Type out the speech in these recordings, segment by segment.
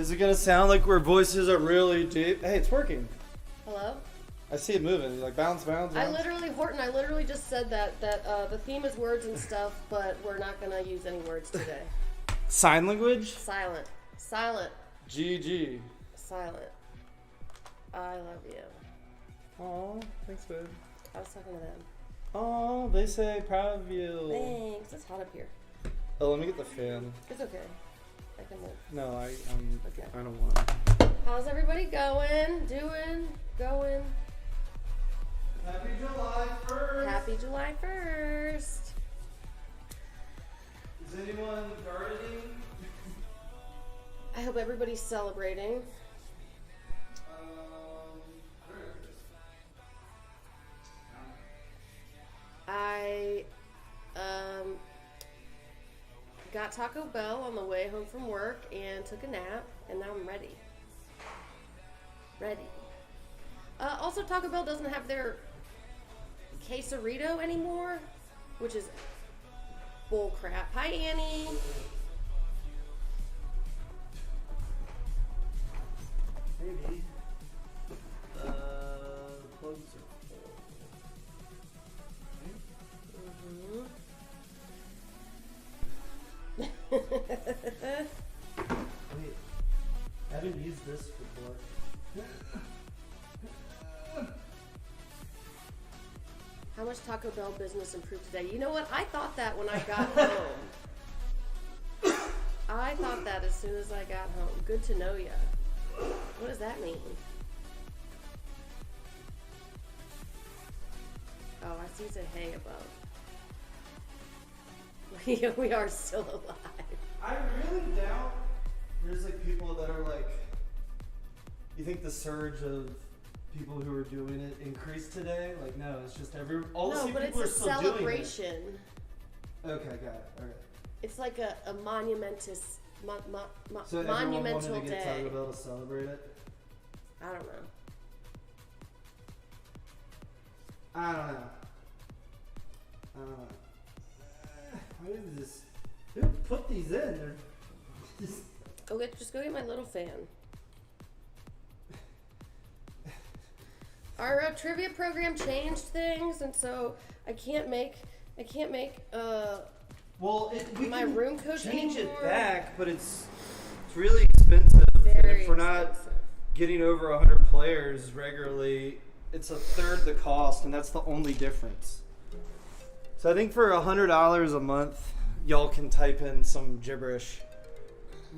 Is it gonna sound like our voices are really deep? Hey, it's working. Hello? I see it moving. Like bounce. Horton, I literally just said that the theme is words and stuff, but we're not gonna use any words today. Sign language? Silent. GG. Silent. I love you. Aw, thanks, babe. I was talking to them. Oh, they say proud of you. Thanks. It's hot up here. Oh, let me get the fan. It's okay. I can move. No, I Okay. don't want it. How's everybody going? Going? Happy July 1st. Happy July 1st. Is anyone gardening? I hope everybody's celebrating. I got Taco Bell on the way home from work and took a nap, and now I'm ready. Also, Taco Bell doesn't have their quesarito anymore, which is bull crap. Hi, Annie. Maybe. Plugs are full. Wait, I haven't used this before. How much Taco Bell business improved today? You know what? I thought that when I got home. I thought that as soon as I got home. Good to know ya. What does that mean? Oh, I see a hay above. We are still alive. I really doubt there's like people that are like, you think the surge of people who are doing it increased today? Like, no, it's just all the same people are still doing it. No, but it's a celebration. Okay, got it. All right. It's like a monumentous, So monumental everyone wanted to get day. Taco Bell to celebrate it? I don't know. Why did this? Who put these in? They're just... Just go get my little fan. Our trivia program changed things, and so I can't make my room coach change anymore. it back, but it's really expensive. And if we're not getting over 100 players regularly, it's a third the cost, and that's the only difference. So I think for $100 a month, y'all can type in some gibberish.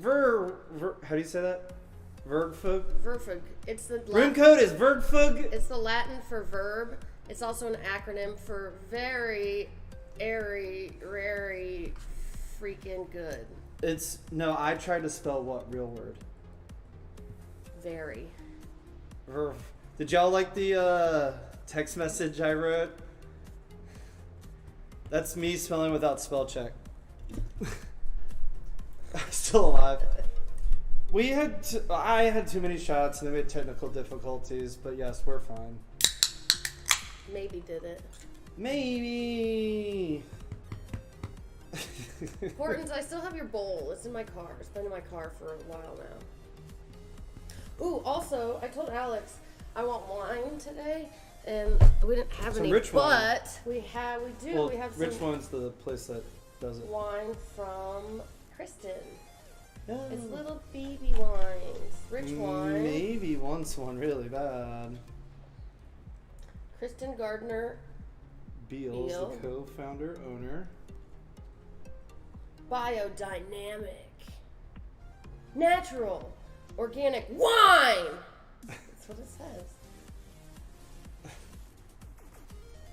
How do you say that? Vergfug? Verfug. It's the Room code is Vergfug. It's the Latin for verb. It's also an acronym for very, airy, rary, freaking good. I tried to spell what real word? Very. Verv. Did y'all like the text message I wrote? That's me spelling without spell check. I'm still alive. I had too many shots and they made technical difficulties, but yes, we're fine. Maybe did it. Maybe. Hortons, I still have your bowl. It's in my car. It's been in my car for a while now. Ooh, also, I told Alex I want wine today, and we didn't have any. Richmond. But we do. Well, we have some Richmond's the place that does it. wine from Kristen. Yeah. It's little baby wines. Rich wine. Maybe wants one really bad. Kristen Gardner. Beals, the co-founder, owner. Biodynamic. Natural. Organic wine! That's what it says.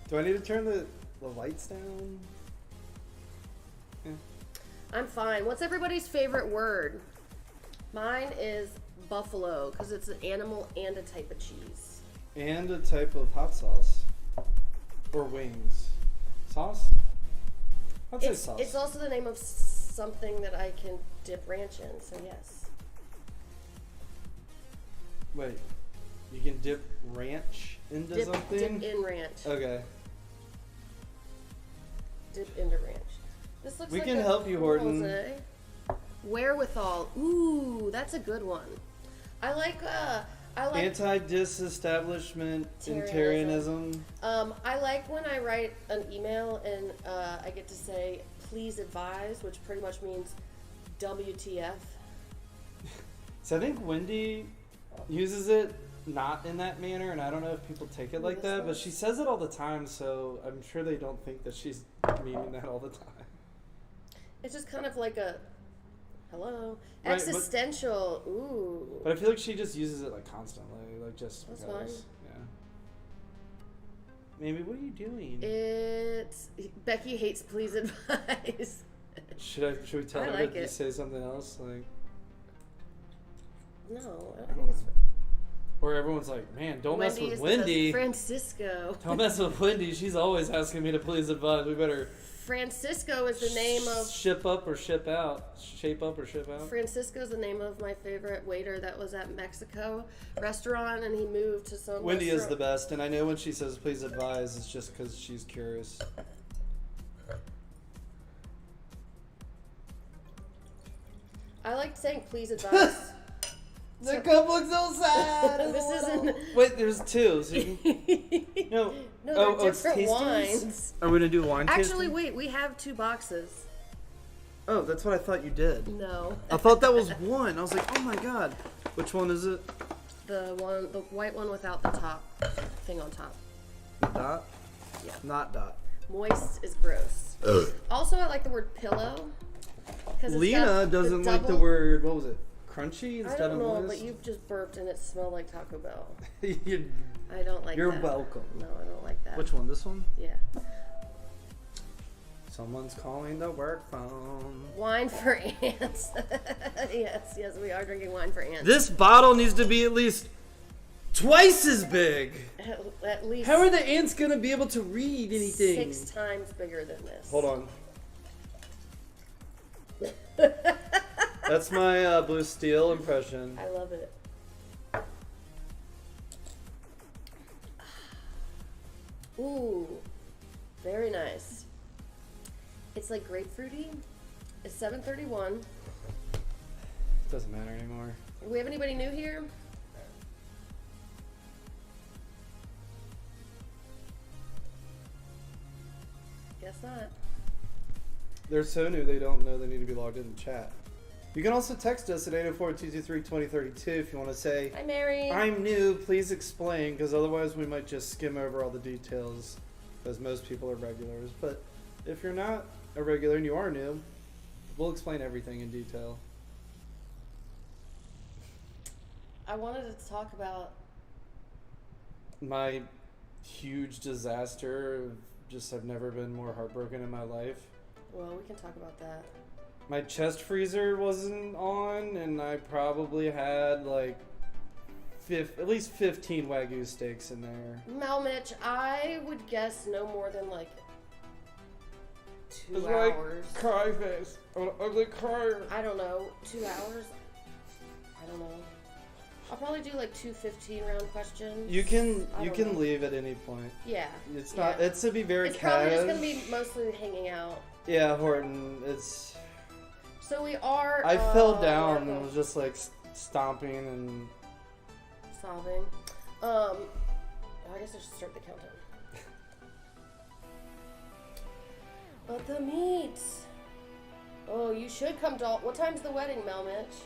Do I need to turn the lights down? Yeah. I'm fine. What's everybody's favorite word? Mine is buffalo, because it's an animal and a type of cheese. And a type of hot sauce. Or wings. Sauce? I'd say sauce. It's also the name of something that I can dip ranch in, so yes. Wait, you can dip ranch into something? Dip in ranch. Okay. Dip into ranch. This looks We like can help you, Horton. Jose. Wherewithal. Ooh, that's a good one. I like Anti-disestablishmentarianism. I like when I write an email and I get to say, please advise, which pretty much means WTF. So I think Wendy uses it not in that manner, and I don't know if people take it like that, but she says it all the time, so I'm sure they don't think that she's meaning that all the time. It's just kind of like a, hello, right, existential, ooh. But I feel like she just uses it like constantly, like just That's because. fine. Yeah. Maybe, what are you doing? It's, Becky hates please advise. Should we tell her to say something else? Like, no, I think it's... Or everyone's like, man, don't mess with Wendy. Francisco. Don't mess with Wendy. She's always asking me to please advise. We better... Francisco is the name of... Ship up or ship out. Shape up or ship out. Francisco is the name of my favorite waiter that was at Mexico restaurant, and he moved to some Wendy is the best, and I know when she says please advise, it's just because she's curious. I like saying please advise. The cup looks so sad. This isn't... Wait, there's two. So you can... No, they're different it's wines. Are we going to do wine tasting? Actually, wait, we have 2 boxes. Oh, that's what I thought you did. No. I thought that was one. I was like, oh my god. Which one is it? The white one without the top thing on top. Dot? Yeah. Not dot. Moist is gross. Also, I like the word pillow. Lena doesn't like the word, what was it? Crunchy instead of moist? I don't know, moist? but you've just burped and it smelled like Taco Bell. I don't like that. You're welcome. No, I don't like that. Which one? This one? Yeah. Someone's calling the work phone. Wine for ants. Yes, we are drinking wine for ants. This bottle needs to be at least twice as big. At least. How are the ants going to be able to read anything? 6 times bigger than this. Hold on. That's my Blue Steel impression. I love it. Ooh, very nice. It's like grapefruity. It's 7:31. Doesn't matter anymore. Do we have anybody new here? Guess not. They're so new they don't know they need to be logged in the chat. You can also text us at 804-223-2032 if you want to say, hi Mary, I'm new, please explain, because otherwise we might just skim over all the details, because most people are regulars. But if you're not a regular and you are new, we'll explain everything in detail. I wanted to talk about my huge disaster. I've never been more heartbroken in my life. Well, we can talk about that. My chest freezer wasn't on, and I probably had like at least 15 Wagyu steaks in there. Mel Mitch, I would guess no more than like 2 it's hours. Like cry face. I'm an ugly crier. I don't know. 2 hours? I don't know. I'll probably do like 2 15-round questions. You can leave at any point. Yeah. It's not. It's to be very. It's probably just gonna be mostly hanging out. Yeah, Horton. It's. So we are. I fell down and was just like stomping and sobbing. I guess I should start the countdown. But the meat. Oh, you should come to. What time's the wedding, Mel Mitch?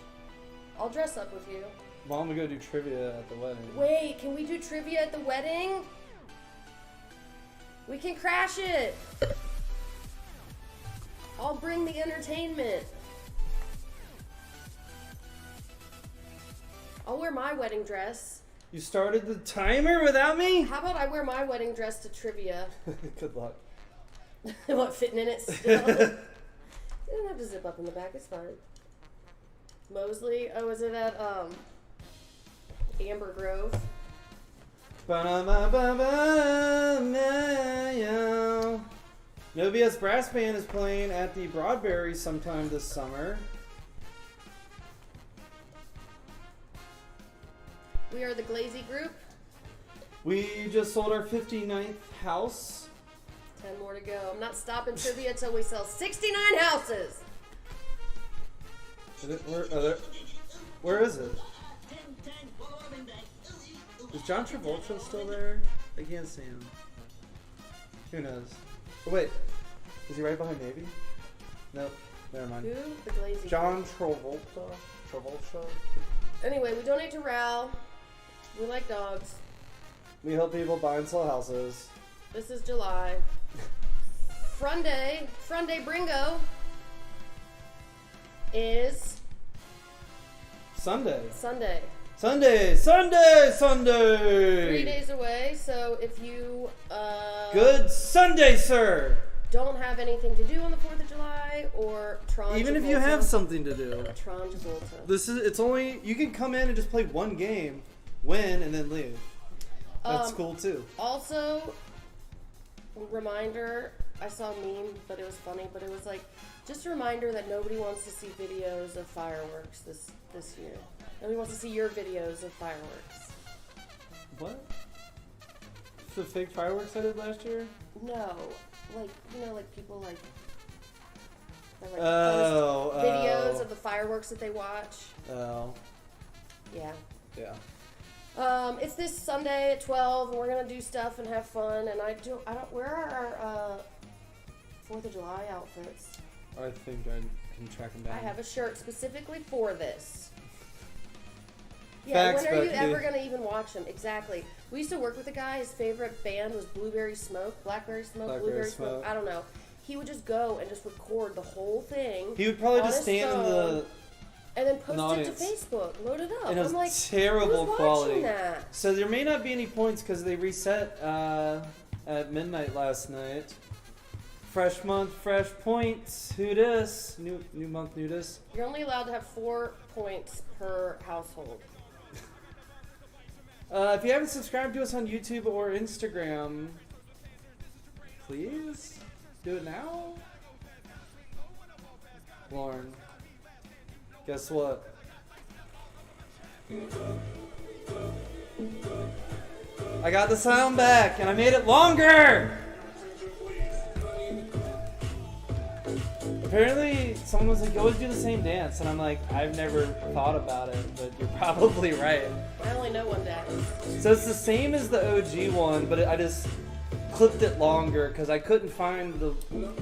I'll dress up with you. Why don't we go do trivia at the wedding? Wait, can we do trivia at the wedding? We can crash it. I'll bring the entertainment. I'll wear my wedding dress. You started the timer without me? How about I wear my wedding dress to trivia? Good luck. What, fitting in it still? You don't have to zip up in the back, it's fine. Mosley, oh, is it at Amber Grove? No BS Brass Band is playing at the Broadberry sometime this summer. We are the Glazy Group. We just sold our 59th house. 10 more to go. I'm not stopping trivia until we sell 69 houses. Where is it? Is John Travolta still there? I can't see him. Who knows? Oh, wait. Is he right behind Navy? Nope. Never mind. Who? The Glazy. John Travolta. Travolta. Anyway, we donate to RAL. We like dogs. We help people buy and sell houses. This is July. Friday Bringo is Sunday. 3 days away, so if you Good Sunday, sir! don't have anything to do on the 4th of July or Tron Even if you have something to do. Tron Travolta. It's only, you can come in and just play one game, win, and then leave. That's cool too. Also, reminder, I saw a meme, but it was funny, but it was like, just a reminder that nobody wants to see videos of fireworks this year. Nobody wants to see your videos of fireworks. What? The fake fireworks I did last year? No. Like, like people like post videos of the fireworks that they watch. Oh. Yeah. Yeah. It's this Sunday at 12, and we're gonna do stuff and have fun. And where are our 4th of July outfits? I think I can track them down. I have a shirt specifically for this. Facts, when are you but ever gonna even watch them? Exactly. We used to work with a guy. His favorite band was Blackberry Smoke, Blueberry Smoke. I don't know. He would just go and just record the whole thing. He would probably just stand in the and then post it to Facebook, load it up. And it was I'm like, terrible who's quality. That? So there may not be any points because they reset at midnight last night. Fresh month, fresh points. Who dis? New month, new dis. You're only allowed to have 4 points per household. If you haven't subscribed to us on YouTube or Instagram, please do it now. Lauren, guess what? I got the sound back and I made it longer! Apparently, someone was like, you always do the same dance. And I'm like, I've never thought about it, but you're probably right. I only know one dance. So it's the same as the OG one, but I just clipped it longer because I couldn't find the...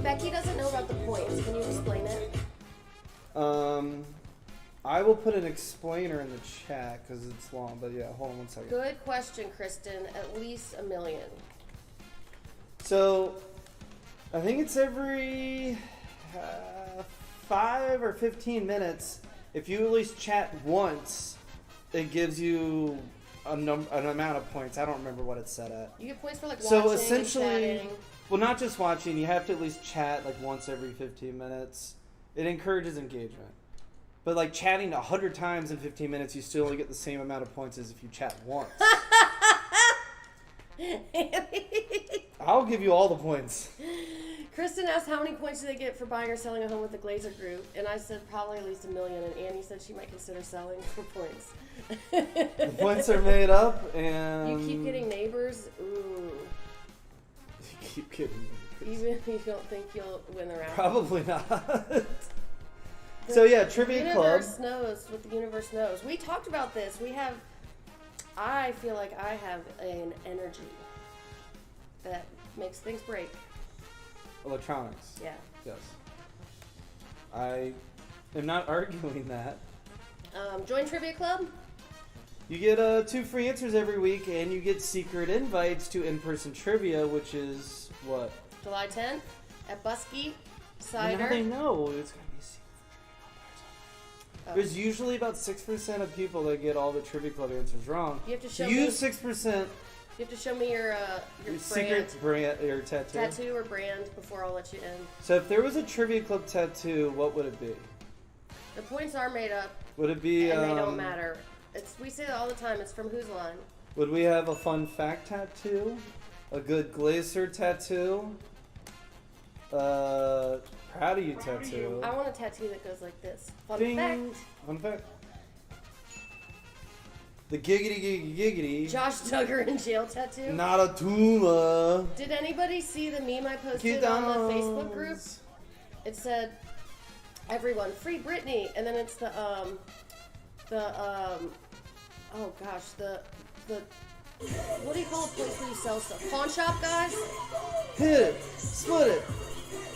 Becky doesn't know about the points. Can you explain it? I will put an explainer in the chat because it's long, but yeah, hold on one second. Good question, Kristen. At least 1 million. So, I think it's every 5 or 15 minutes. If you at least chat once, it gives you an amount of points. I don't remember what it's set at. You get points for like watching so essentially, and chatting. Well, not just watching. You have to at least chat like once every 15 minutes. It encourages engagement. But like chatting 100 times in 15 minutes, you still only get the same amount of points as if you chat once. I'll give you all the points. Kristen asked how many points do they get for buying or selling a home with the Glazer Group, and I said probably at least 1 million, and Annie said she might consider selling for points. The points are made up, and... You keep getting neighbors? Ooh. You keep getting neighbors. Even if you don't think you'll win the round. Probably not. So yeah, Trivia Club. The universe knows what the universe knows. We talked about this. I feel like I have an energy that makes things break. Electronics. Yeah. Yes. I am not arguing that. Join Trivia Club. You get 2 free answers every week, and you get secret invites to in-person trivia, which is what? July 10th at Busky Cider. Now they know it's gonna be a secret trivia. There's usually about 6% of people that get all the Trivia Club answers wrong. You have to show Use 6%. You have to show me your secret brand or tattoo. Tattoo or brand before I'll let you in. So if there was a Trivia Club tattoo, what would it be? The points are made up. Would it be? And they don't matter. We say that all the time. It's from Who's Line. Would we have a fun fact tattoo? A good Glazer tattoo? Proud of you tattoo. I want a tattoo that goes like this. Fun Ding. fact. Fun fact. The giggity. Josh Duggar in jail tattoo. Not a tumor. Did anybody see the meme I posted on the Facebook group? It said, everyone, free Britney, and then it's the what do you call a place where you sell stuff? Pawn shop guys? Hit it. Split it.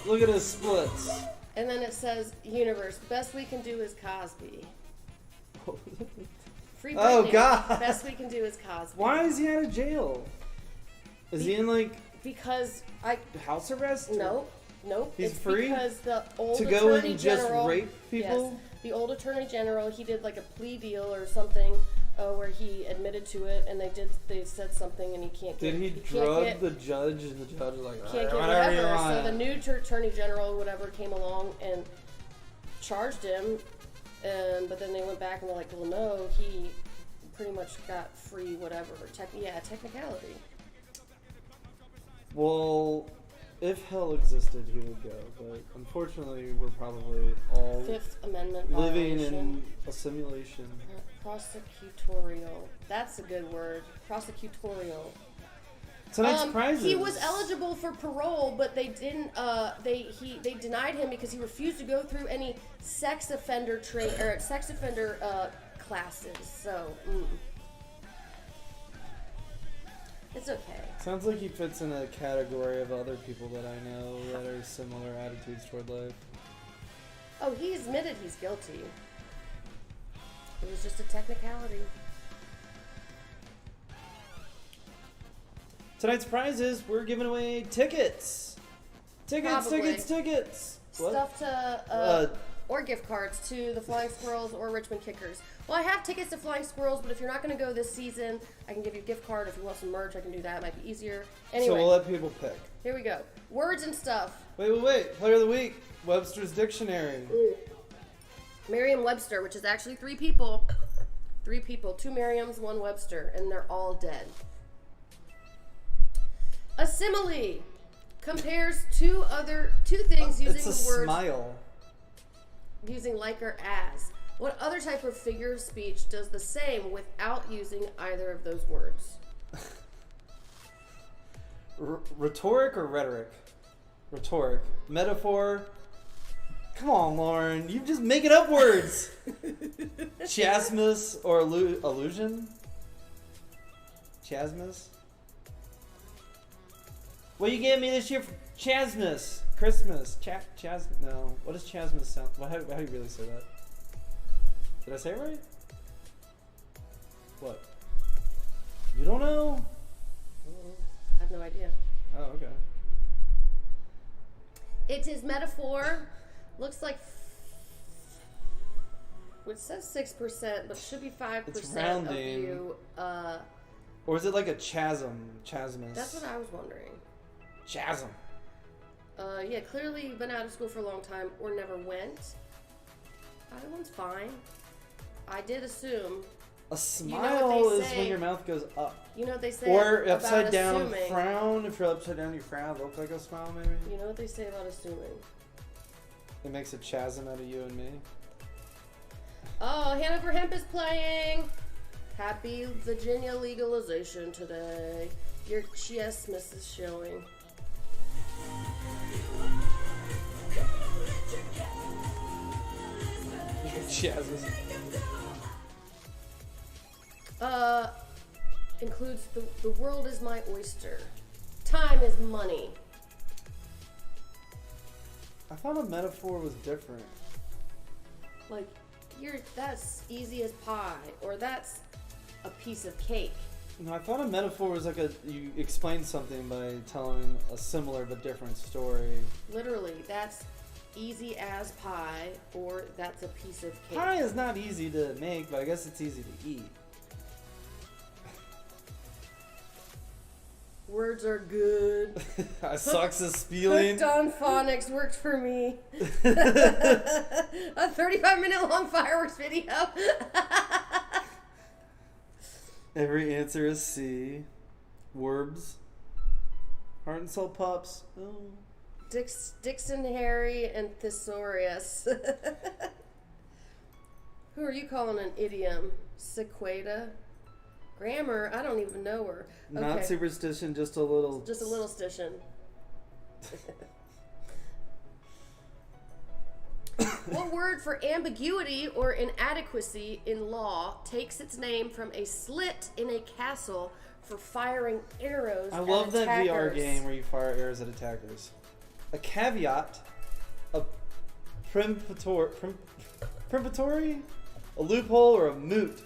Look at his splits. And then it says, universe, best we can do is Cosby. Free Britney. Oh, God. Best we can do is Cosby. Why is he out of jail? Is he in, like... Because house arrest? Nope. He's it's free? Because the old to go attorney and just general, rape people? Yes, the old attorney general, he did like a plea deal or something where he admitted to it, and they said something, and he can't get. Did he drug the judge, and the judge was like, can't get whatever. So the new attorney general, whatever, came along and charged him, but then they went back and were like, well, no, he pretty much got free, whatever. Technicality. Well, if hell existed, he would go. But unfortunately, we're probably all Fifth Amendment living violation. in a simulation. Prosecutorial. That's a good word. Prosecutorial. Tonight's prizes. He was eligible for parole, but they didn't. They denied him because he refused to go through any sex offender classes. So. It's okay. Sounds like he fits in a category of other people that I know that are similar attitudes toward life. Oh, he admitted he's guilty. It was just a technicality. Tonight's prizes, we're giving away tickets. Probably. Tickets. What? Stuff to, or gift cards to the Flying Squirrels or Richmond Kickers. Well, I have tickets to Flying Squirrels, but if you're not going to go this season, I can give you a gift card. If you want some merch, I can do that. It might be easier. Anyway. So we'll let people pick. Here we go. Words and stuff. Wait. Player of the week. Webster's Dictionary. Merriam-Webster, which is actually 3 people. 3 people. 2 Merriams, 1 Webster, and they're all dead. A simile compares two things using it's a the word smile. using like or as. What other type of figure of speech does the same without using either of those words? Rhetoric or rhetoric? Rhetoric. Metaphor. Come on, Lauren. You just making up words. Chiasmus or illusion? Chiasmus? What you gave me this year for Chasmus? Christmas. Chasmus. No. What does Chasmus sound? How do you really say that? Did I say it right? What? You don't know? I have no idea. Oh, okay. It is metaphor. Looks like it says 6%, but should be 5% It's rounding. of you. Or is it like a chasm? Chasmus. That's what I was wondering. Chasm. Yeah, clearly you've been out of school for a long time or never went. Either one's fine. I did assume. A smile is say, when your mouth goes up. You know what they say Or about upside down assuming. frown. If you're upside down, you frown. It looks like a smile, maybe. You know what they say about assuming. It makes a chasm out of you and me. Oh, Hanover Hemp is playing. Happy Virginia legalization today. Your Chiasmus is showing. Chasm. Includes the world is my oyster. Time is money. I thought a metaphor was different. Like, that's easy as pie, or that's a piece of cake. No, I thought a metaphor was like you explain something by telling a similar but different story. Literally, that's easy as pie, or that's a piece of cake. Pie is not easy to make, but I guess it's easy to eat. Words are good. I sucks at spelling. Hooked on phonics worked for me. A 35-minute long fireworks video. Every answer is C. Words. Heart and soul pups. Oh. Dixon, Harry, and Thesaurus. Who are you calling an idiom? Sequeda? Grammar? I don't even know her. Okay. Not superstition, just a little. Just a little stition. What word for ambiguity or inadequacy in law takes its name from a slit in a castle for firing arrows I love at that VR attackers? game where you fire arrows at attackers. A caveat, a primpatory, a loophole, or a moot.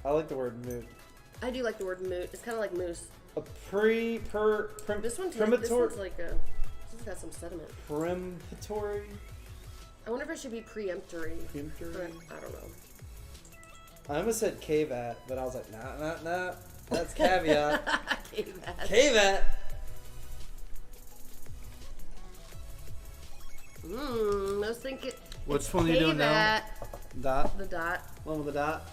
I like the word moot. I do like the word moot. It's kind of like moose. A This one's like a. This has got some sediment. Primpatory. I wonder if it should be preemptory. Preemptory. But I don't know. I almost said caveat, but I was like, nah. That's caveat. Caveat. Caveat. I was thinking. Which one are you doing now? Dot. The dot. One with the dot.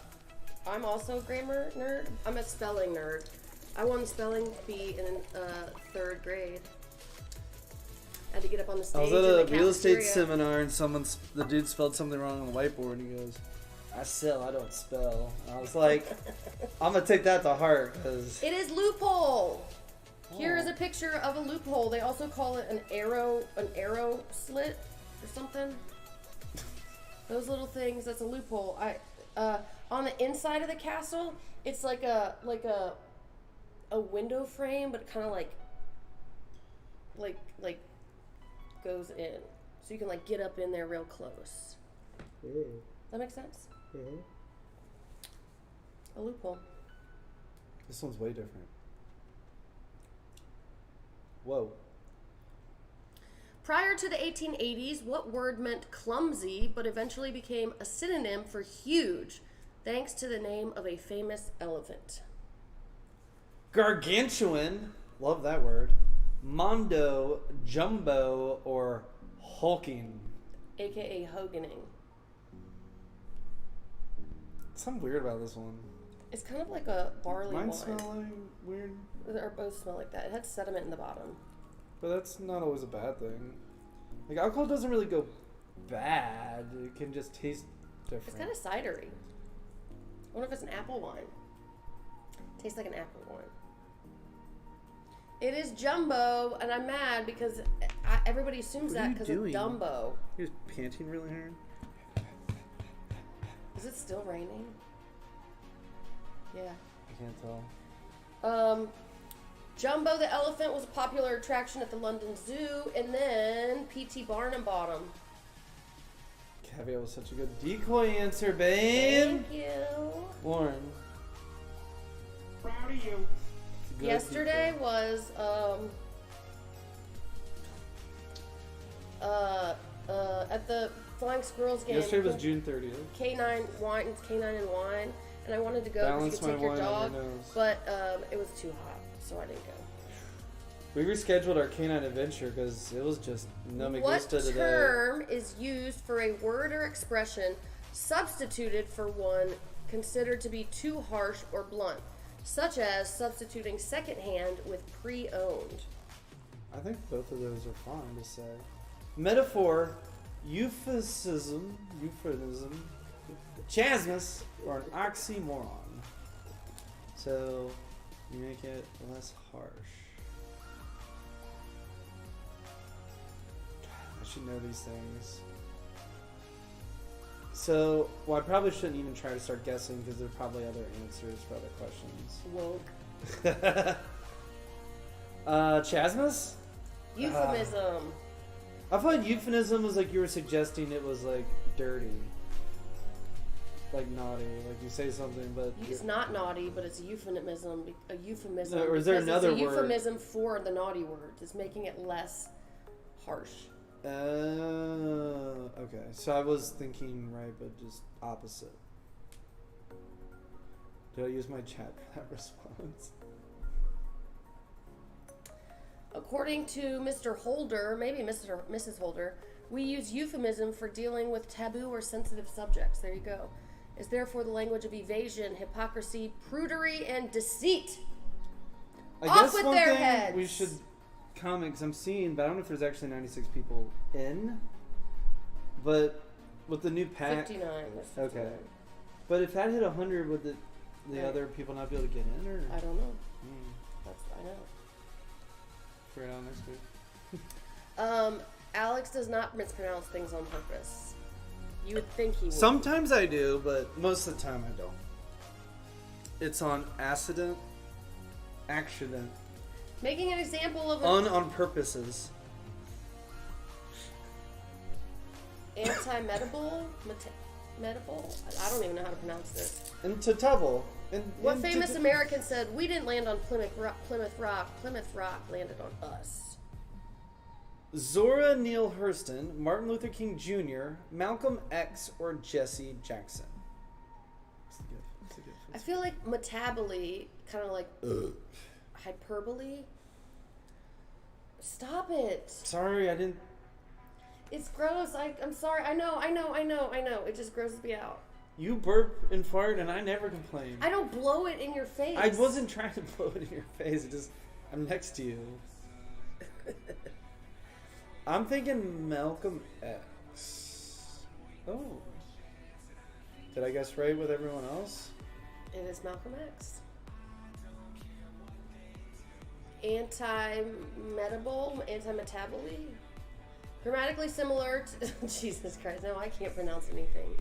I'm also a grammar nerd. I'm a spelling nerd. I won spelling bee in 3rd grade. I had to get up on the stage. I was at a in the real estate cafeteria. seminar and the dude spelled something wrong on the whiteboard and he goes, I don't spell. And I was like, I'm going to take that to heart because... It is loophole. Here is a picture of a loophole. They also call it an arrow slit or something. Those little things, that's a loophole. On the inside of the castle, it's like a window frame, but kind of like goes in, so you can like get up in there real close. That makes sense. A loophole. This one's way different. Whoa. Prior to the 1880s, what word meant clumsy, but eventually became a synonym for huge, thanks to the name of a famous elephant? Gargantuan. Love that word. Mondo, jumbo, or hulking. AKA hoganing. Something weird about this one. It's kind of like a barley Mine wine. smell like weird. Or both smell like that. It had sediment in the bottom. But that's not always a bad thing. Like, alcohol doesn't really go bad. It can just taste different. It's kind of cidery. I wonder if it's an apple wine. Tastes like an apple wine. It is jumbo, and I'm mad because everybody assumes What are that you because of doing? Dumbo. You're just panting really hard. Is it still raining? Yeah. I can't tell. Jumbo the elephant was a popular attraction at the London Zoo, and then P.T. Barnum bought him. Caveat was such a good decoy answer, babe. Thank you. Lauren. Proud of you. Good Yesterday decoy. was at the Flying Squirrels game. Yesterday was June 30th. Canine wine, Canine and Wine, and I wanted to go Balance because you could my take your wine on dog, your nose. but it was too hot, so I didn't go. We rescheduled our canine adventure because it was just no me What gusta today. term is used for a word or expression substituted for one considered to be too harsh or blunt, such as substituting secondhand with pre-owned? I think both of those are fine to say. Metaphor, euphemism, chasmus, or an oxymoron. So you make it less harsh. I should know these things. So, well, I probably shouldn't even try to start guessing because there are probably other answers for other questions. Woke. Chasmus? Euphemism. I thought euphemism was like you were suggesting it was like dirty. Like naughty. Like you say something, but. It's not naughty, but it's a euphemism. A euphemism. No, or is there because another it's a word? euphemism for the naughty words. It's making it less harsh. Okay. So I was thinking right, but just opposite. Did I use my chat for that response? According to Mr. Holder, maybe Mrs. Holder, we use euphemism for dealing with taboo or sensitive subjects. There you go. Is therefore the language of evasion, hypocrisy, prudery, and deceit. I Off guess with one their thing heads. we should comment, because I'm seeing, but I don't know if there's actually 96 people in. But with the new pack. 59. There's 59. Okay. But if that hit 100, would the Right. other people not be able to get in? Or? I don't know. Hmm. I know. Figure it out next week. Alex does not mispronounce things on purpose. You would think he would. Sometimes I do, but most of the time I don't. It's on accident. Making an example of on purposes. Anti-medable? Medable? I don't even know how to pronounce this. Intetable. What famous American said, "We didn't land on Plymouth Rock. Plymouth Rock landed on us"? Zora Neale Hurston, Martin Luther King Jr., Malcolm X, or Jesse Jackson? I feel like metabole, kind of like hyperbole. Stop it. Sorry, I didn't. It's gross. I'm sorry. I know. It just grosses me out. You burp and fart, and I never complain. I don't blow it in your face. I wasn't trying to blow it in your face. I'm next to you. I'm thinking Malcolm X. Oh. Did I guess right with everyone else? It is Malcolm X. Anti-medable, anti-metabole. Grammatically similar to... Jesus Christ, no, I can't pronounce anything.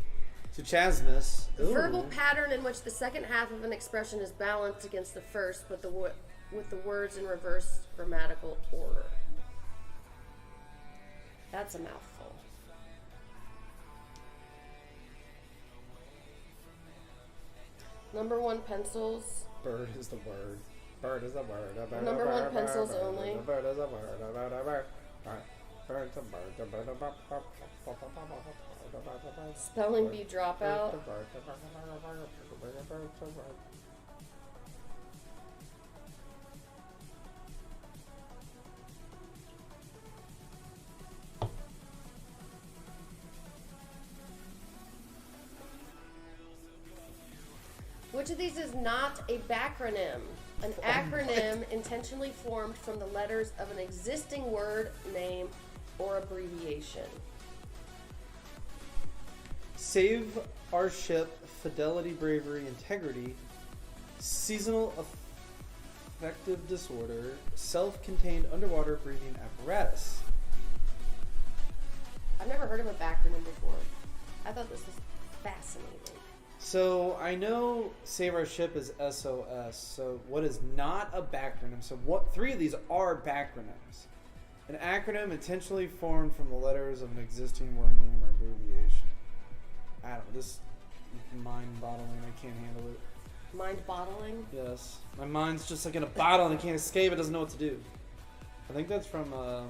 To chasmus. Verbal pattern in which the second half of an expression is balanced against the first, with the words in reverse grammatical order. That's a mouthful. Number one pencils. Bird is the word. Bird is a word. Number one pencils only. Bird is a word. Spelling bee dropout. Which of these is not a backronym? An acronym intentionally formed from the letters of an existing word, name, or abbreviation. Save our ship, fidelity, bravery, integrity, seasonal affective disorder, self-contained underwater breathing apparatus. I've never heard of a backronym before. I thought this was fascinating. So I know Save Our Ship is SOS. So what is not a backronym? So what? Three of these are backronyms. An acronym intentionally formed from the letters of an existing word, name, or abbreviation. I don't know. This mind-boggling. I can't handle it. Mind-boggling? Yes. My mind's just like in a bottle and it can't escape. It doesn't know what to do. I think that's from... I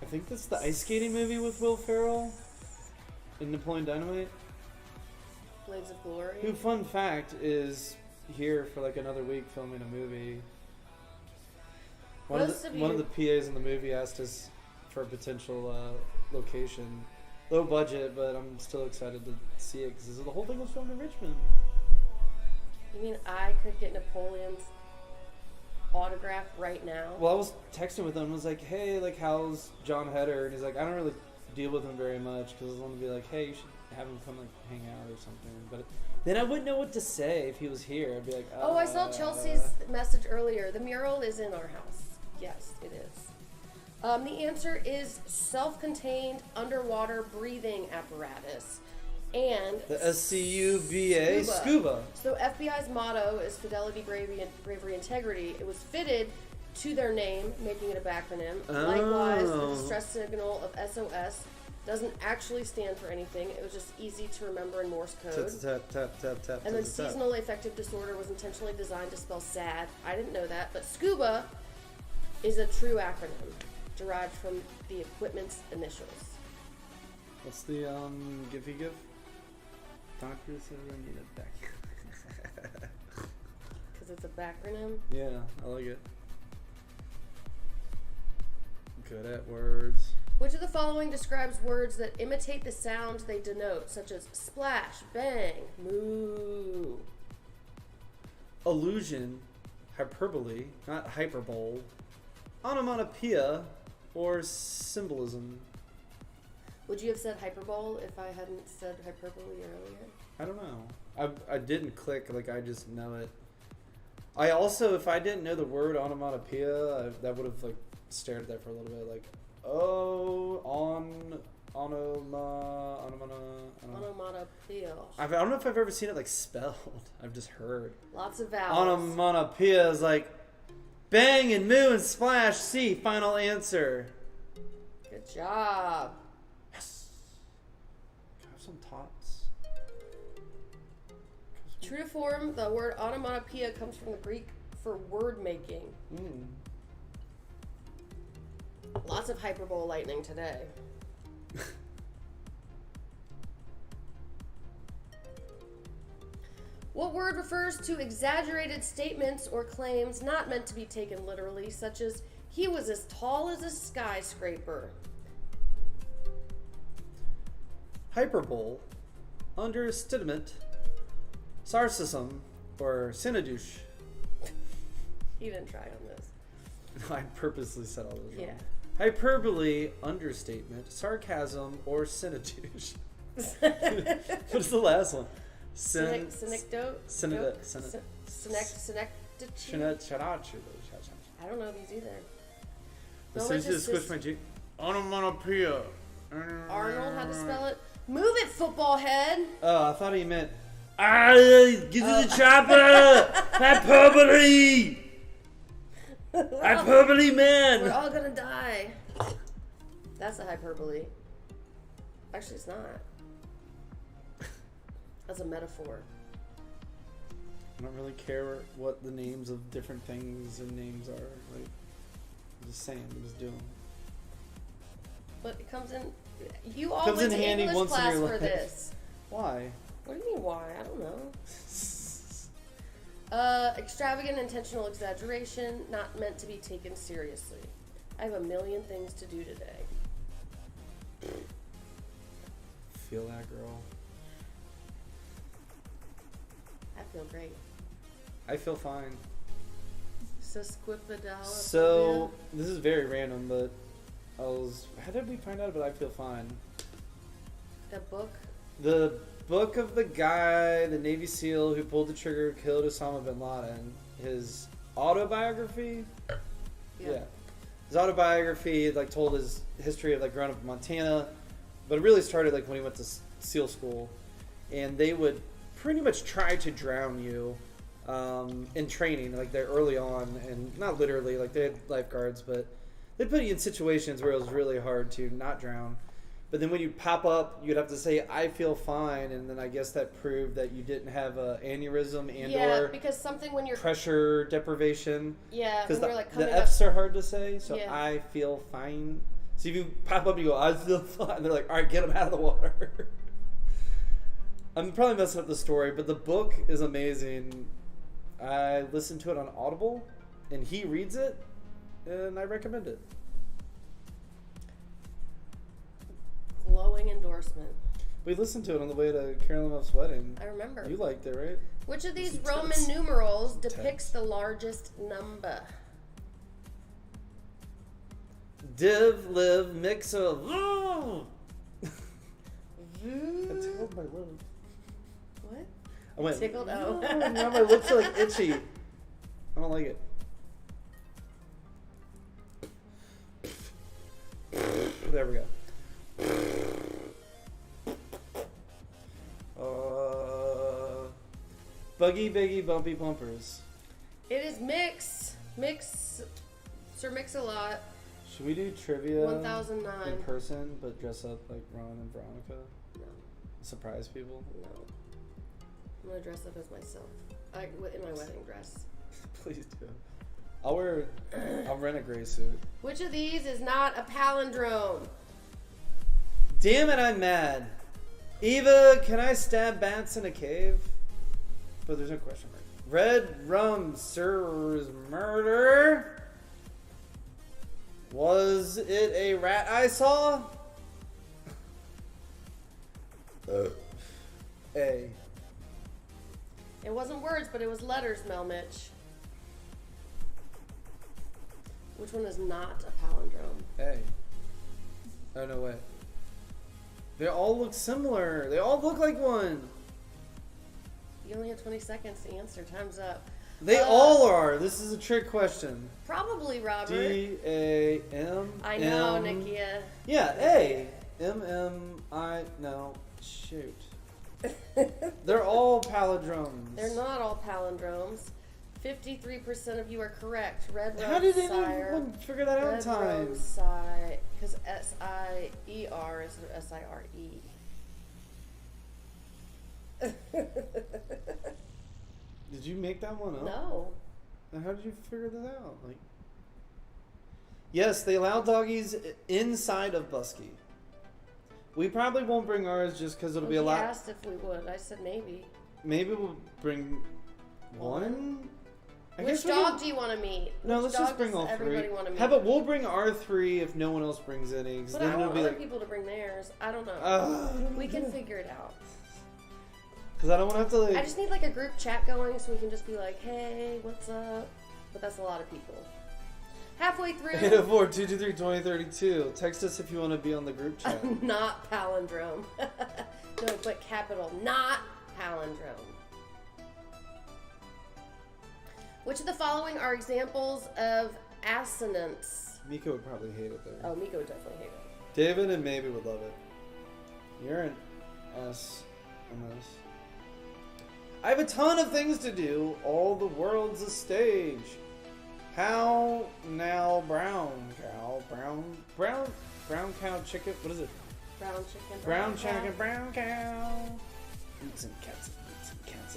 think that's the ice skating movie with Will Ferrell. In Napoleon Dynamite. Blades of Glory. Who, fun fact, is here for like another week filming a movie. One of the PAs in the movie asked us for a potential location. Low budget, but I'm still excited to see it because the whole thing was filmed in Richmond. You mean I could get Napoleon's autograph right now? Well, I was texting with him and was like, hey, like, how's John Heder? And he's like, I don't really deal with him very much because I want to be like, hey, you should have him come like hang out or something. But then I wouldn't know what to say if he was here. I'd be like, oh, I saw Chelsea's message earlier. The mural is in our house. Yes, it is. The answer is self-contained underwater breathing apparatus. And the SCUBA, scuba. So FBI's motto is fidelity, bravery, integrity. It was fitted to their name, making it a backronym. Likewise, the distress signal of SOS doesn't actually stand for anything. It was just easy to remember in Morse code. Tap. And then seasonal affective disorder was intentionally designed to spell sad. I didn't know that. But SCUBA is a true acronym derived from the equipment's initials. What's the Giphy GIF? Doctor said I need a back. Because it's a backronym? Yeah, I like it. Good at words. Which of the following describes words that imitate the sounds they denote, such as splash, bang, moo? Allusion, hyperbole, not hyperbole, onomatopoeia, or symbolism. Would you have said hyperbole if I hadn't said hyperbole earlier? I don't know. I didn't click, like I just know it. I also, if I didn't know the word onomatopoeia, that would have like stared at that for a little bit, like, oh, Onomatopoeia. I don't know if I've ever seen it like spelled. I've just heard. Lots of vowels. Onomatopoeia is like bang and moo and splash. C. Final answer. Good job. Yes. Can I have some tots? True to form, the word onomatopoeia comes from the Greek for word making. Lots of hyperbole lightning today. What word refers to exaggerated statements or claims not meant to be taken literally, such as, he was as tall as a skyscraper? Hyperbole, understatement, sarcasm, or synodouche. He didn't try on this. I purposely said all those wrong. Yeah. Hyperbole, understatement, sarcasm, or synodouche. What's the last one? Synecdoche? Synecdoche. I don't know these either. Squish my G. Onomatopoeia. Arnold, how to spell it? Move it, football head! Oh, I thought he meant. Get to the chopper! Hyperbole! Hyperbole, man! We're all gonna die. That's a hyperbole. Actually, it's not. That's a metaphor. I don't really care what the names of different things and names are. Like, I'm just saying, I'm just doing. But it comes in. You all Comes went in to handy English once in class your for life. this. Why? What do you mean why? I don't know. Extravagant intentional exaggeration, not meant to be taken seriously. I have a million things to do today. Feel that, girl. I feel great. I feel fine. Sesquipedal. So, this is very random, but how did we find out about I Feel Fine? That book? The book of the guy, the Navy SEAL who pulled the trigger, killed Osama bin Laden. His autobiography? Yeah. His autobiography, like, told his history of, like, growing up in Montana. But it really started, like, when he went to SEAL school. And they would pretty much try to drown you in training, like, they're early on. And not literally, like, they had lifeguards, but they'd put you in situations where it was really hard to not drown. But then when you pop up, you'd have to say, I feel fine. And then I guess that proved that you didn't have an aneurysm and or because something when you're pressure deprivation. Yeah, because when you're like the coming F's up. are hard to say. So Yeah. I feel fine. So if you pop up and you go, I feel fine. They're like, all right, get him out of the water. I'm probably messing up the story, but the book is amazing. I listened to it on Audible, and he reads it, and I recommend it. Glowing endorsement. We listened to it on the way to Carolyn Muff's wedding. I remember. You liked it, right? Which of these It's Roman intense. numerals Intense. depicts the largest number? Div, live, mix of. I tickled my lip. What? I went. Tickled? Oh. Now my lips are like itchy. I don't like it. There we go. Buggy, biggy, bumpy bumpers. It is Mix. Mix. Sir Mix-a-Lot. Should we do trivia 1009. in person, but dress up like Ron and Veronica? No. Surprise people? No. I'm going to dress up as myself. In my wedding dress. Please do. I'll rent a gray suit. Which of these is not a palindrome? Damn it, I'm mad. Eva, can I stab bats in a cave? But there's no question mark. Red rum serves murder. Was it a rat I saw? A. It wasn't words, but it was letters, Melmitch. Which one is not a palindrome? A. Oh, no way. They all look similar. They all look like one. You only have 20 seconds to answer. Time's up. They all are. This is a trick question. Probably, Robert. D-A-M. I know, Nikia. Yeah, A. No, shoot. They're all palindromes. They're not all palindromes. 53% of you are correct. Red Rose How did Sire. anyone figure that out in time? Red Rose Sire, because S-I-E-R is S-I-R-E. Did you make that one up? No. Then how did you figure that out? Like, yes, they allow doggies inside of Busky. We probably won't bring ours just because it'll be a lot. He asked if we would. I said maybe. Maybe we'll bring one. Which dog do you want to meet? No, Which let's just bring all three. Everybody want to meet? How about we'll bring our three if no one else brings any? But then I want it'll be other like, people to bring theirs. I don't know. We can figure it out. Because I don't want to have to like. I just need like a group chat going so we can just be like, hey, what's up? But that's a lot of people. Halfway through. 804-223-2032. Text us if you want to be on the group chat. Not palindrome. No, but capital. Not palindrome. Which of the following are examples of assonance? Miko would probably hate it there. Oh, Miko would definitely hate it. David and Maybe would love it. You're an S on this. I have a ton of things to do. All the world's a stage. How now brown cow, brown cow chicken, what is it? Brown chicken, brown chicken, brown cow. Boots and cats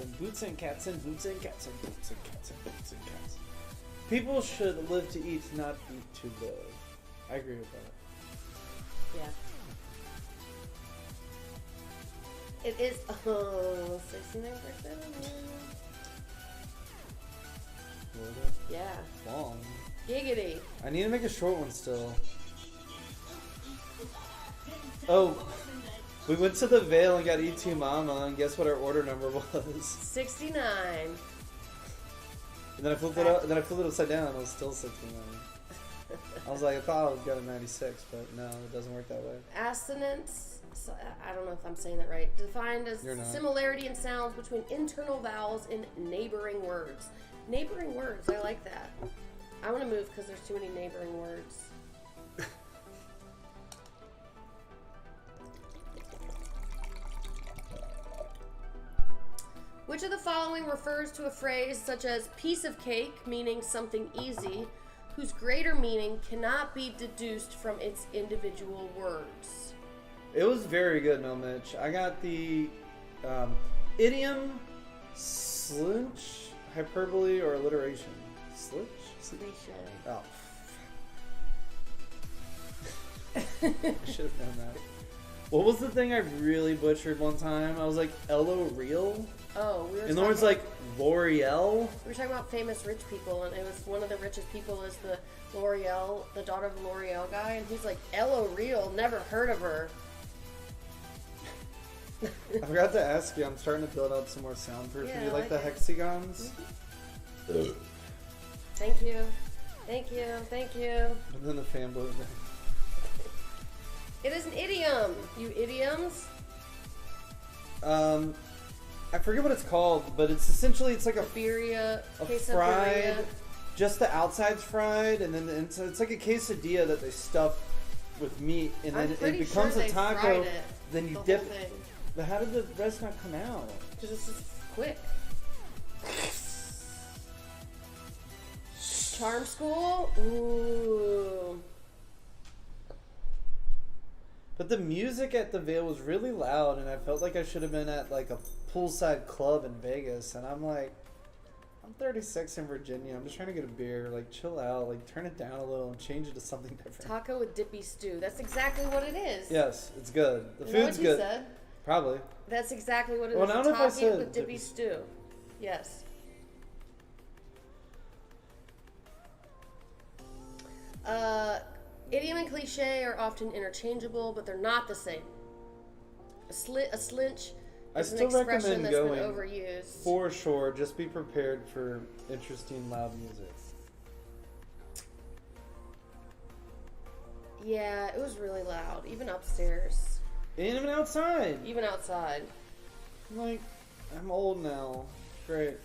and boots and cats and boots and cats and boots and cats and boots and cats and boots and cats. People should live to eat, not eat to live. I agree with that. Yeah. It is 69%. Yeah. Long. Giggity. I need to make a short one still. Oh, we went to the Vale and got E2 Mama, and guess what our order number was? 69. And then I flipped it up. And then I flipped it upside down, and it was still 69. I was like, I thought I was got a 96, but no, it doesn't work that way. Assonance. So, I don't know if I'm saying that right. Defined as similarity in sounds between internal vowels in neighboring words. Neighboring words, I like that. I want to move because there's too many neighboring words. Which of the following refers to a phrase such as piece of cake, meaning something easy, whose greater meaning cannot be deduced from its individual words? It was very good, no Mitch. I got the idiom, slinch, hyperbole, or alliteration. Slinch? Cliche. Oh. I should have known that. What was the thing I really butchered one time? I was like, Elo Real? Oh, we were in other words, like L'Oreal? We were talking about famous rich people, and it was one of the richest people is the L'Oreal, the daughter of the L'Oreal guy, and he's like, Elo Real, never heard of her. I forgot to ask you, I'm starting to build up some more soundproof. Yeah, Do you like the it. hexagons? Mm-hmm. Thank you. Thank you. Thank you. And then the fan blew it down. It is an idiom. You idioms? I forget what it's called, but it's essentially, it's like a fried, just the outside's fried, and then the inside, it's like a quesadilla that they stuff with meat, and then it becomes a taco, then you dip it. But how did the rest not come out? Because it's just quick. Charm School? Ooh. But the music at the Vale was really loud, and I felt like I should have been at like a poolside club in Vegas, and I'm like, I'm 36 in Virginia, I'm just trying to get a beer, like chill out, like turn it down a little and change it to something different. Taco with dippy stew. That's exactly what it is. Yes, it's good. The food's food's good. Said? Probably. That's exactly what it is. Well, I don't know if I said with dippy stew. Yes. Idiom and cliche are often interchangeable, but they're not the same. A slinch is an expression that's been overused. For sure, just be prepared for interesting, loud music. Yeah, it was really loud, even upstairs. And even outside. Even outside. I'm old now. Great.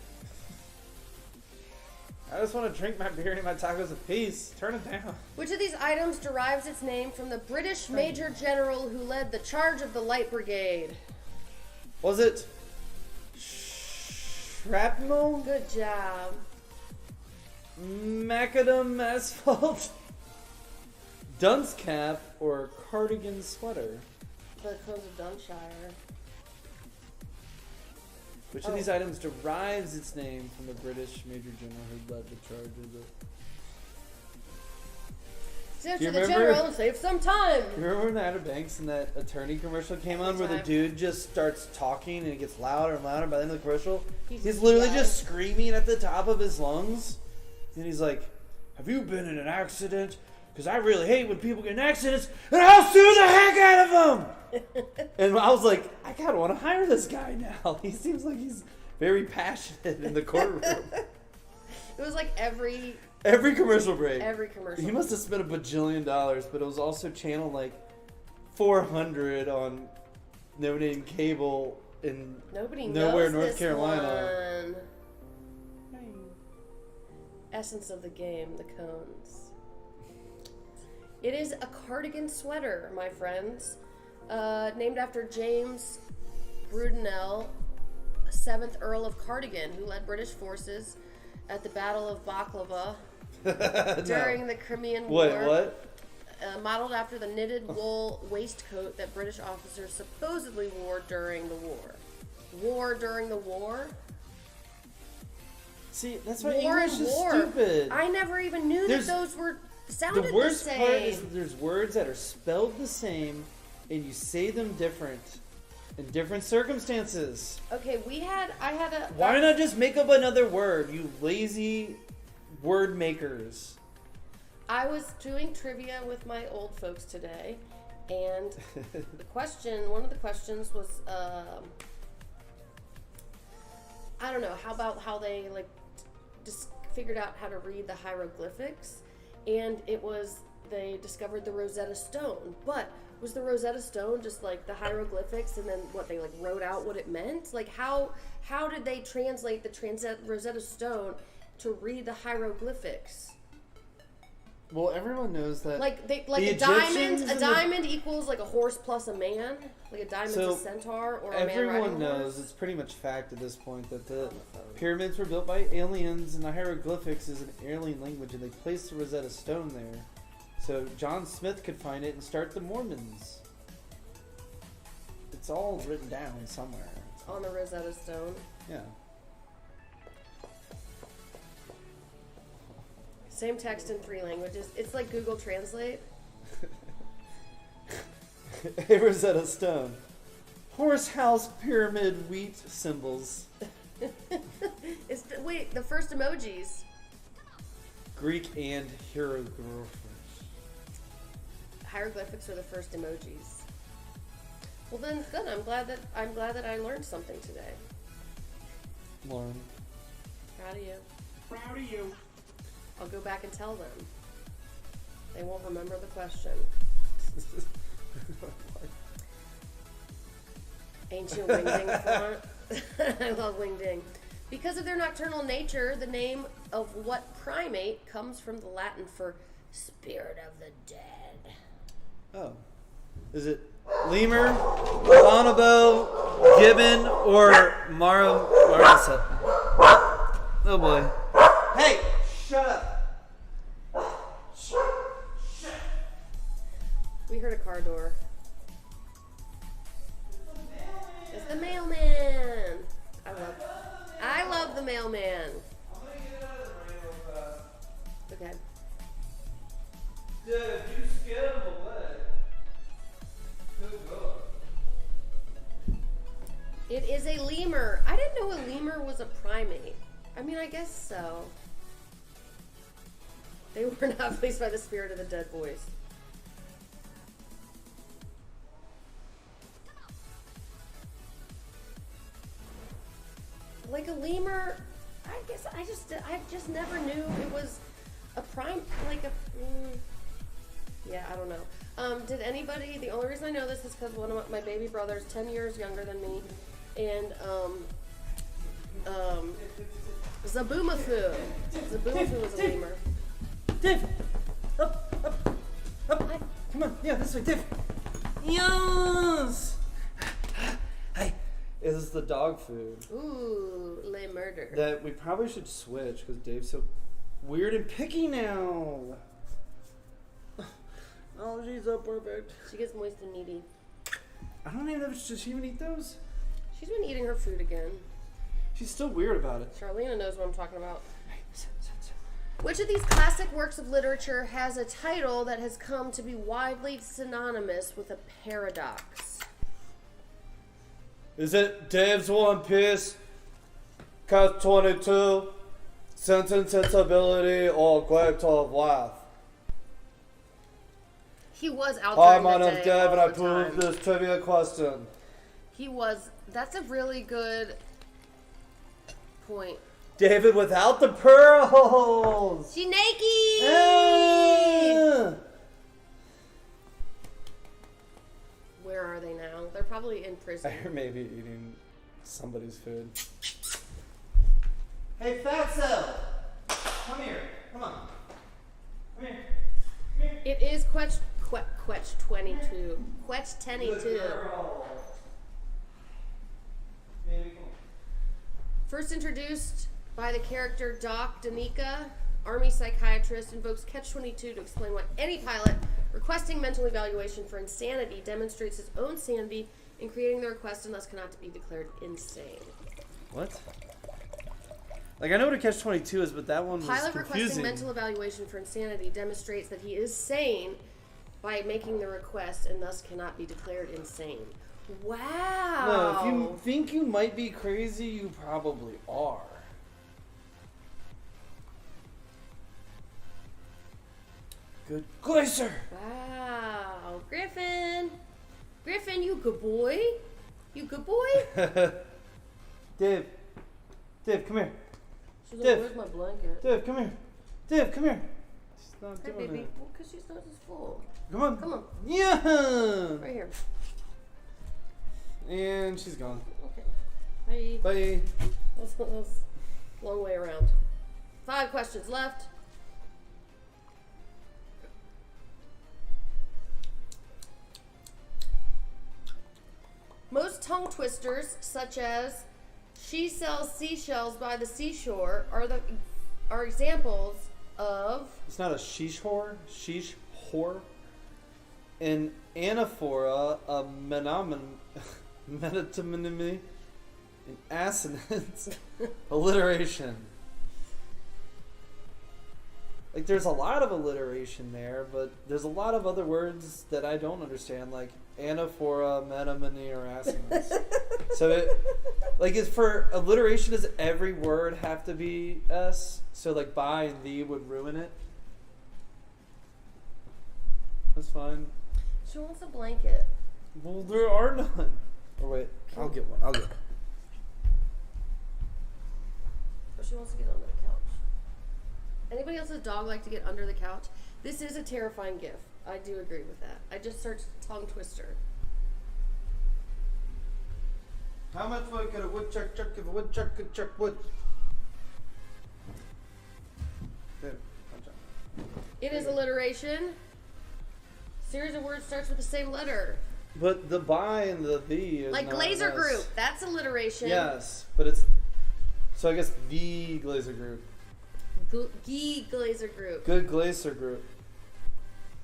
I just want to drink my beer and eat my tacos in peace. Turn it down. Which of these items derives its name from the British Major General who led the charge of the Light Brigade? Was it shrapnel? Good job. Macadam asphalt? Dunce cap or cardigan sweater? The cones of Dunshire. Which of these items derives its name from the British Major General who led the charge of the... Say Do you to the remember- general and save some time. You remember when the Outer Banks and that attorney commercial came on where the Time. dude just starts talking and it gets louder and louder by the end of the commercial? He's literally yelling. just screaming at the top of his lungs. And he's like, have you been in an accident? Because I really hate when people get in accidents and I'll sue the heck out of them! And I was like, I kind of want to hire this guy now. He seems like he's very passionate in the courtroom. It was like every commercial break. commercial. He must have spent $1 bajillion, but it was also channeled like 400 on No Name Cable in Nobody nowhere knows North this Carolina. one. Essence of the game, the cones. It is a cardigan sweater, my friends. Named after James Brudenell, 7th Earl of Cardigan, who led British forces at the Battle of Baklava during the Crimean War. Wait, what? Modeled after the knitted wool waistcoat that British officers supposedly wore during the war. War during the war? See, that's why War English and is war. stupid. I never even knew There's- that those were sounded The worst the same. part is that there's words that are spelled the same and you say them different in different circumstances. Okay, I had a... Why not just make up another word, you lazy word makers? I was doing trivia with my old folks today, and one of the questions was, I don't know, how about how they just figured out how to read the hieroglyphics, and it was, they discovered the Rosetta Stone, but was the Rosetta Stone just like the hieroglyphics and then what they wrote out what it meant? Like how did they translate the Rosetta Stone to read the hieroglyphics? Well, everyone knows that. A diamond equals like a horse plus a man. Like a diamond's a centaur or a man riding a everyone horse. knows, it's pretty much fact at this point, that the pyramids were built by aliens and the hieroglyphics is an alien language and they placed the Rosetta Stone there so John Smith could find it and start the Mormons. It's all written down somewhere. On the Rosetta Stone. Yeah. Same text in 3 languages. It's like Google Translate. A Rosetta Stone. Horse house pyramid wheat symbols. Wait, the first emojis. Greek and hieroglyphics. Hieroglyphics are the first emojis. Well then, good. I'm glad that I learned something today. Lauren. Proud of you. Proud of you. I'll go back and tell them. They won't remember the question. Ancient wingding font. I love wingding. Because of their nocturnal nature, the name of what primate comes from the Latin for spirit of the dead. Oh. Is it lemur, bonobo, gibbon, or marmoset? Oh boy. Hey! Shut up! We heard a car door. It's the mailman. I love the mailman. I'm gonna get out of the rain real fast. Okay. Dude, you scared him away. Good God. It is a lemur. I didn't know a lemur was a primate. I mean, I guess so. They were not placed by the spirit of the dead boys. Like a lemur, I guess I just never knew it was a yeah, I don't know. Did anybody, the only reason I know this is because one of my baby brothers, 10 years younger than me, and Zaboomafoo. Zaboomafoo was a lemur. Dave! Up! Come on, yeah, this way, Dave! Yes! Hey, this is the dog food. Ooh, le murder. That we probably should switch because Dave's so weird and picky now. Oh, she's so perfect. She gets moist and needy. I don't even know if she even eat those. She's been eating her food again. She's still weird about it. Charlena knows what I'm talking about. Which of these classic works of literature has a title that has come to be widely synonymous with a paradox? Is it Dave's One Piece, Catch 22, Sense and Sensibility, or Grape of Life? He was out Hi, during my the name's day Dave, all and I the approve time. this trivia question. He was. That's a really good point. David without the pearls! She naked! Ah! Where are they now? They're probably in prison. Or maybe eating somebody's food. Hey, Fatso! Come here. Come on. Come here. It is Quetch 22. Quetch 22. First introduced by the character Doc Danica, Army psychiatrist, invokes Catch-22 to explain why any pilot requesting mental evaluation for insanity demonstrates his own sanity in creating the request and thus cannot be declared insane. What? Like, I know what a Catch-22 is, but that one was Pilot confusing. requesting mental evaluation for insanity demonstrates that he is sane by making the request and thus cannot be declared insane. Wow. No, if you think you might be crazy, you probably are. Good glacier. Wow. Griffin, you good boy. You good boy? Dave, come here. She's like, Div. where's my blanket? Dave, come here. Dave, come here. She's not Hey, doing baby. it. Well, because she's nose is full. Come on. Come on. Yeah. Right here. And she's gone. Okay. Bye. Bye. That's a long way around. 5 questions left. Most tongue twisters, such as "she sells seashells by the seashore," are examples of. It's not a sheesh whore. Sheesh whore. An anaphora, a metatonymity, an assonance, alliteration. Like, there's a lot of alliteration there, but there's a lot of other words that I don't understand, like anaphora, metamony, or assonance. So it's for alliteration, does every word have to be S? So like by and the would ruin it? That's fine. She wants a blanket. Well, there are none. Or wait, I'll get one. Or she wants to get under the couch. Anybody else's dog like to get under the couch? This is a terrifying gift. I do agree with that. I just searched tongue twister. How much wood could a woodchuck chuck if a woodchuck could chuck wood? There, watch out. It is alliteration. Series of words starts with the same letter. But the by and the is Like not Glazer an S. Group. That's alliteration. Yes, but it's so I guess the Glazer Group. Gee Glazer Group. Good Glazer Group.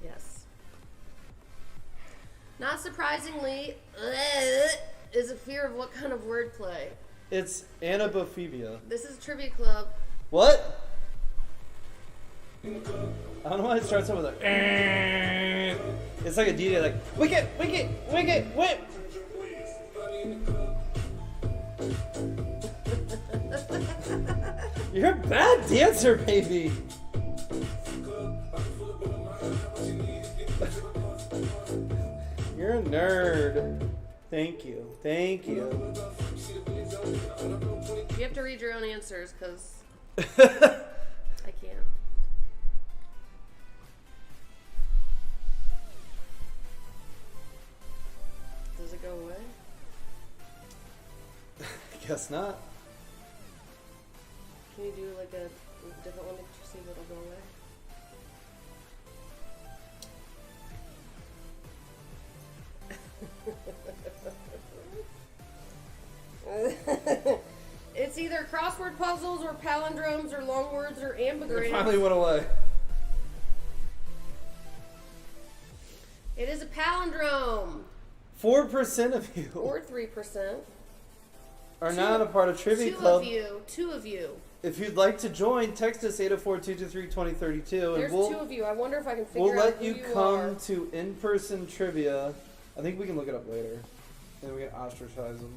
Yes. Not surprisingly, is a fear of what kind of wordplay? It's anabophobia. This is a trivia club. What? I don't know why it starts out with a. It's like a DJ, like wicket, wicket, wicket, whip. You're a bad dancer, baby. You're a nerd. Thank you. Thank you. You have to read your own answers because I can't. Does it go away? I guess not. Can you do like a different one to see if it'll go away? It's either crossword puzzles or palindromes or long words or ambigrams. It finally went away. It is a palindrome. 4% of you Or 3%. are not a part of Trivia Two Club. Two of you. If you'd like to join, text us 804-223-2032 There's and we'll two of you. I wonder if I can figure we'll out let who you you come are. to in-person trivia. I think we can look it up later. And we can ostracize them.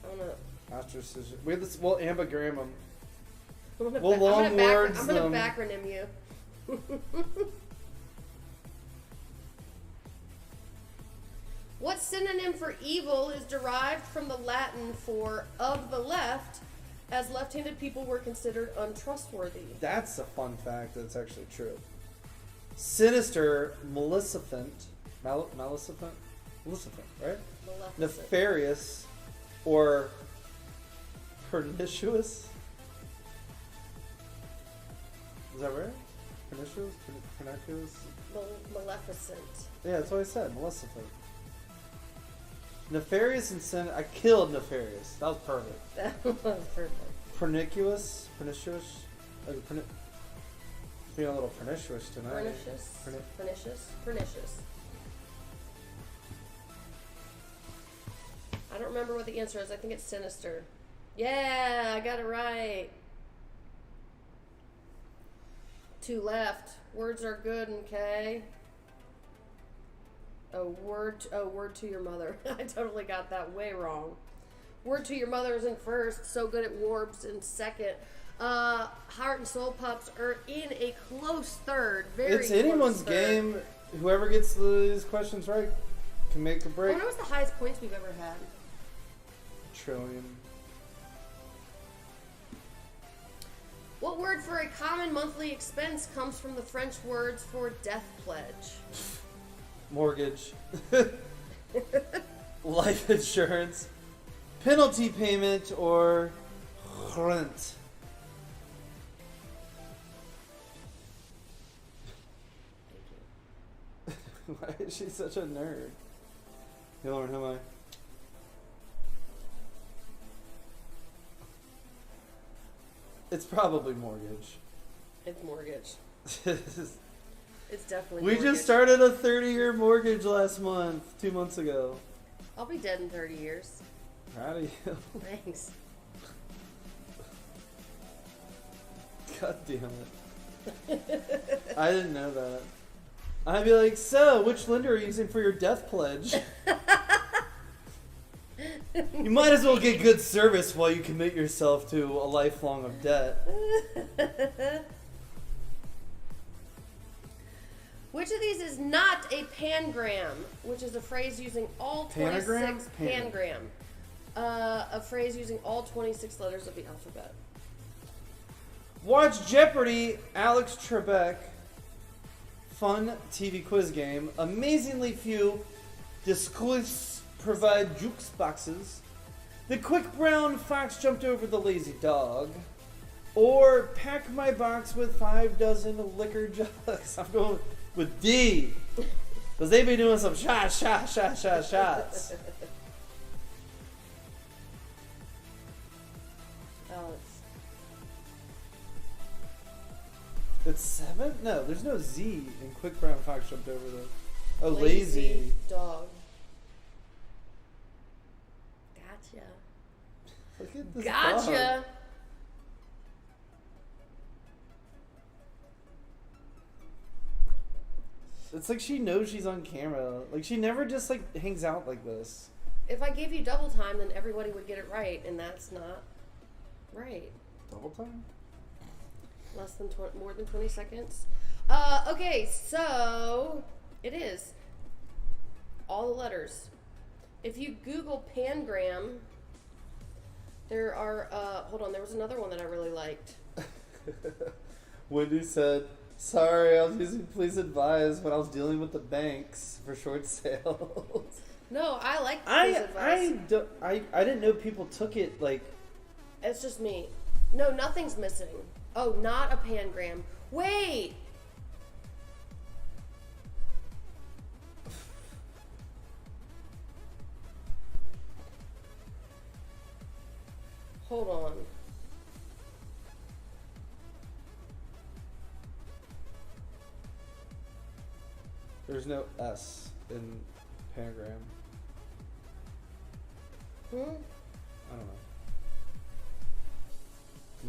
I'm gonna Ostracism. We have this. We'll ambigram them. I'm gonna, We'll long I'm words gonna them. backronym you. What synonym for evil is derived from the Latin for of the left, as left-handed people were considered untrustworthy? That's a fun fact that's actually true. Sinister, maleficent, maleficent, right? Maleficent. Nefarious, or pernicious. Is that right? Pernicious? Pernicious? Maleficent. Yeah, that's what I said. Maleficent. Nefarious and sin. I killed Nefarious. That was perfect. That was perfect. Pernicious? Pernicious? Being a little pernicious tonight. Pernicious. Pernicious. Pernicious. I don't remember what the answer is. I think it's sinister. Yeah, I got it right. 2 left. Words are good, okay? Word to your mother. I totally got that way wrong. Word to your mother is in first. So good at Warbs in second. Heart and Soul Pups are in a close third. Very It's anyone's close third. game. Whoever gets these questions right can make a I break. wonder what's the highest points we've ever had. Trillion. What word for a common monthly expense comes from the French words for death pledge? Mortgage. Life insurance. Penalty payment or rent. Why is she such a nerd? Hey Lauren, who am I? It's probably mortgage. It's mortgage. It's definitely We mortgage. just started a 30-year mortgage last month, 2 months ago. I'll be dead in 30 years. Proud of you. Thanks. God damn it. I didn't know that. I'd be like, so, which lender are you using for your death pledge? You might as well get good service while you commit yourself to a lifelong of debt. Which of these is not a pangram, which is a phrase using all 26 Panagram? pangram, a phrase using all 26 letters of the alphabet. Watch Jeopardy! Alex Trebek. Fun TV quiz game. Amazingly few disclosures provide jukes boxes. The quick brown fox jumped over the lazy dog. Or pack my box with 5 dozen liquor jugs. I'm going with D. Because they be doing some shots. It's 7? No, there's no Z in quick brown fox jumped over the... Oh, lazy. dog. Gotcha. Look at this Gotcha. dog. It's like she knows she's on camera. Like she never just like hangs out like this. If I gave you double time, then everybody would get it right, and that's not right. Double time? Less than more than 20 seconds. Okay, so it is all the letters. If you Google pangram, there are. Hold on, there was another one that I really liked. Wendy said, "Sorry, I was using please advise when I was dealing with the banks for short sales." No, I like please advise. I didn't know people took it like. It's just me. No, nothing's missing. Oh, not a pangram. Wait! Hold on. There's no S in pentagram. Hmm? I don't know.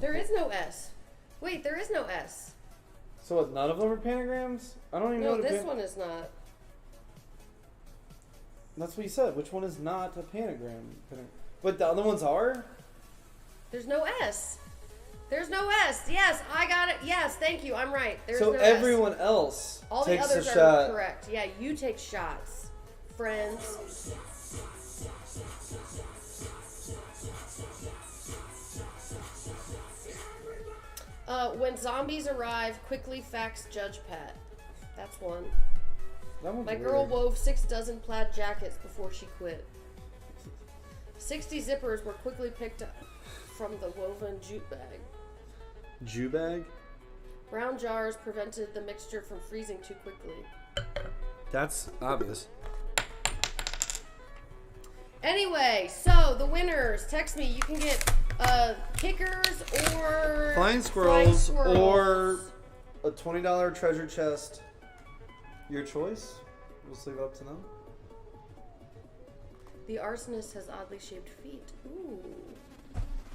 There is no S. Wait, there is no S. So what, none of them are pentagrams? I don't even know No, what this one is not. That's what you said. Which one is not a pentagram? But the other ones are? There's no S. There's no S. Yes, I got it. Yes, thank you. I'm right. There's so no everyone S. else All the takes others a are shot. correct. Yeah, you take shots. Friends. When zombies arrive, quickly fax Judge Pat. That's one. That one's My weird. girl wove 6 dozen plaid jackets before she quit. 60 zippers were quickly picked up from the woven jute bag. Jew bag? Brown jars prevented the mixture from freezing too quickly. That's obvious. Anyway, so the winners, text me. You can get kickers or Flying squirrels or a $20 treasure chest. Your choice. We'll just leave it up to them. The arsonist has oddly shaped feet. Ooh.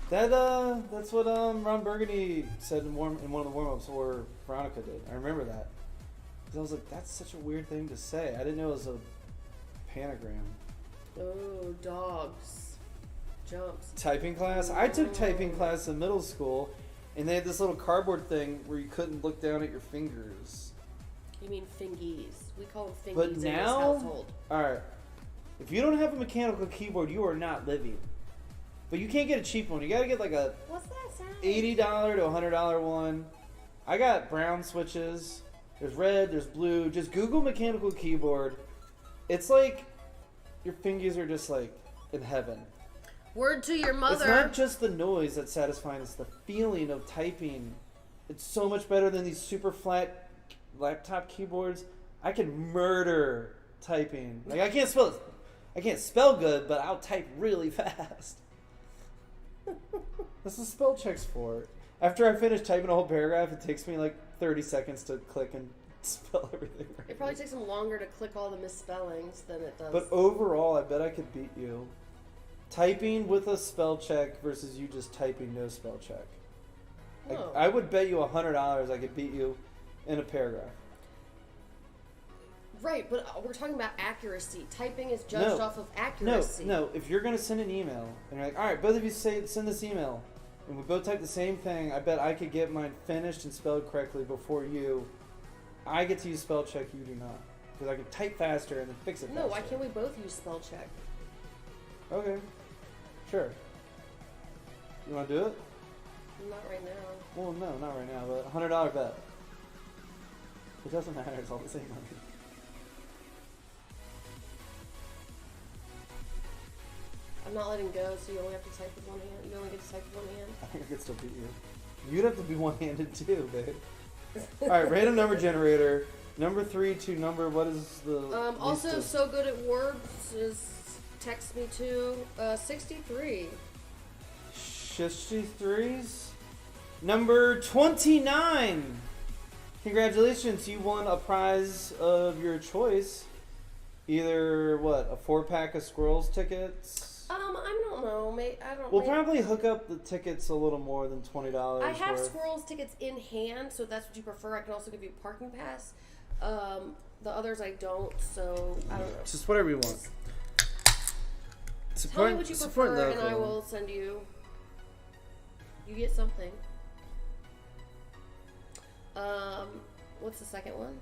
That's what Ron Burgundy said in one of the warm-ups, or Veronica did. I remember that. 'Cause I was like, that's such a weird thing to say. I didn't know it was a pentagram. Oh, dogs. Jumps. Typing class. I took typing class in middle school, and they had this little cardboard thing where you couldn't look down at your fingers. You mean fingies. We call them fingies But in this now, household. alright, if you don't have a mechanical keyboard, you are not living. But you can't get a cheap one. You gotta get like a What's that sound? $80 to $100 one. I got brown switches. There's red, there's blue. Just Google mechanical keyboard. It's like your fingers are just like in heaven. Word to your mother. It's not just the noise that's satisfying, it's the feeling of typing. It's so much better than these super flat laptop keyboards. I can murder typing. Like I can't spell good, but I'll type really fast. That's what spell check's for. After I finish typing a whole paragraph, it takes me like 30 seconds to click and spell everything right. It probably takes them longer to click all the misspellings than it does. But overall, I bet I could beat you. Typing with a spell check versus you just typing no spell check. No. I would bet you $100 I could beat you in a paragraph. Right, but we're talking about accuracy. Typing is judged off of accuracy. No. If you're going to send an email, and you're like, all right, both of you send this email, and we both type the same thing, I bet I could get mine finished and spelled correctly before you. I get to use spell check, you do not. Because I can type faster and then fix it faster. No, why can't we both use spell check? Okay. Sure. You want to do it? Not right now. Well, no, not right now, but $100 bet. It doesn't matter, it's all the same money. I'm not letting go, so you only have to type with one hand. You only get to type with one hand. I think I could still beat you. You'd have to be one-handed too, babe. Alright, random number generator. Number 3 to number, what is the Also, least so good at words is text me to 63. 63s? Number 29! Congratulations, you won a prize of your choice. Either, what, a 4-pack of Squirrels tickets? I don't know. We'll probably hook up the tickets a little more than $20 I have worth. Squirrels tickets in hand, so if that's what you prefer. I can also give you a parking pass. The others I don't, so I don't know. Just whatever you want. Tell me what you prefer, and I will send you. You get something. What's the second one?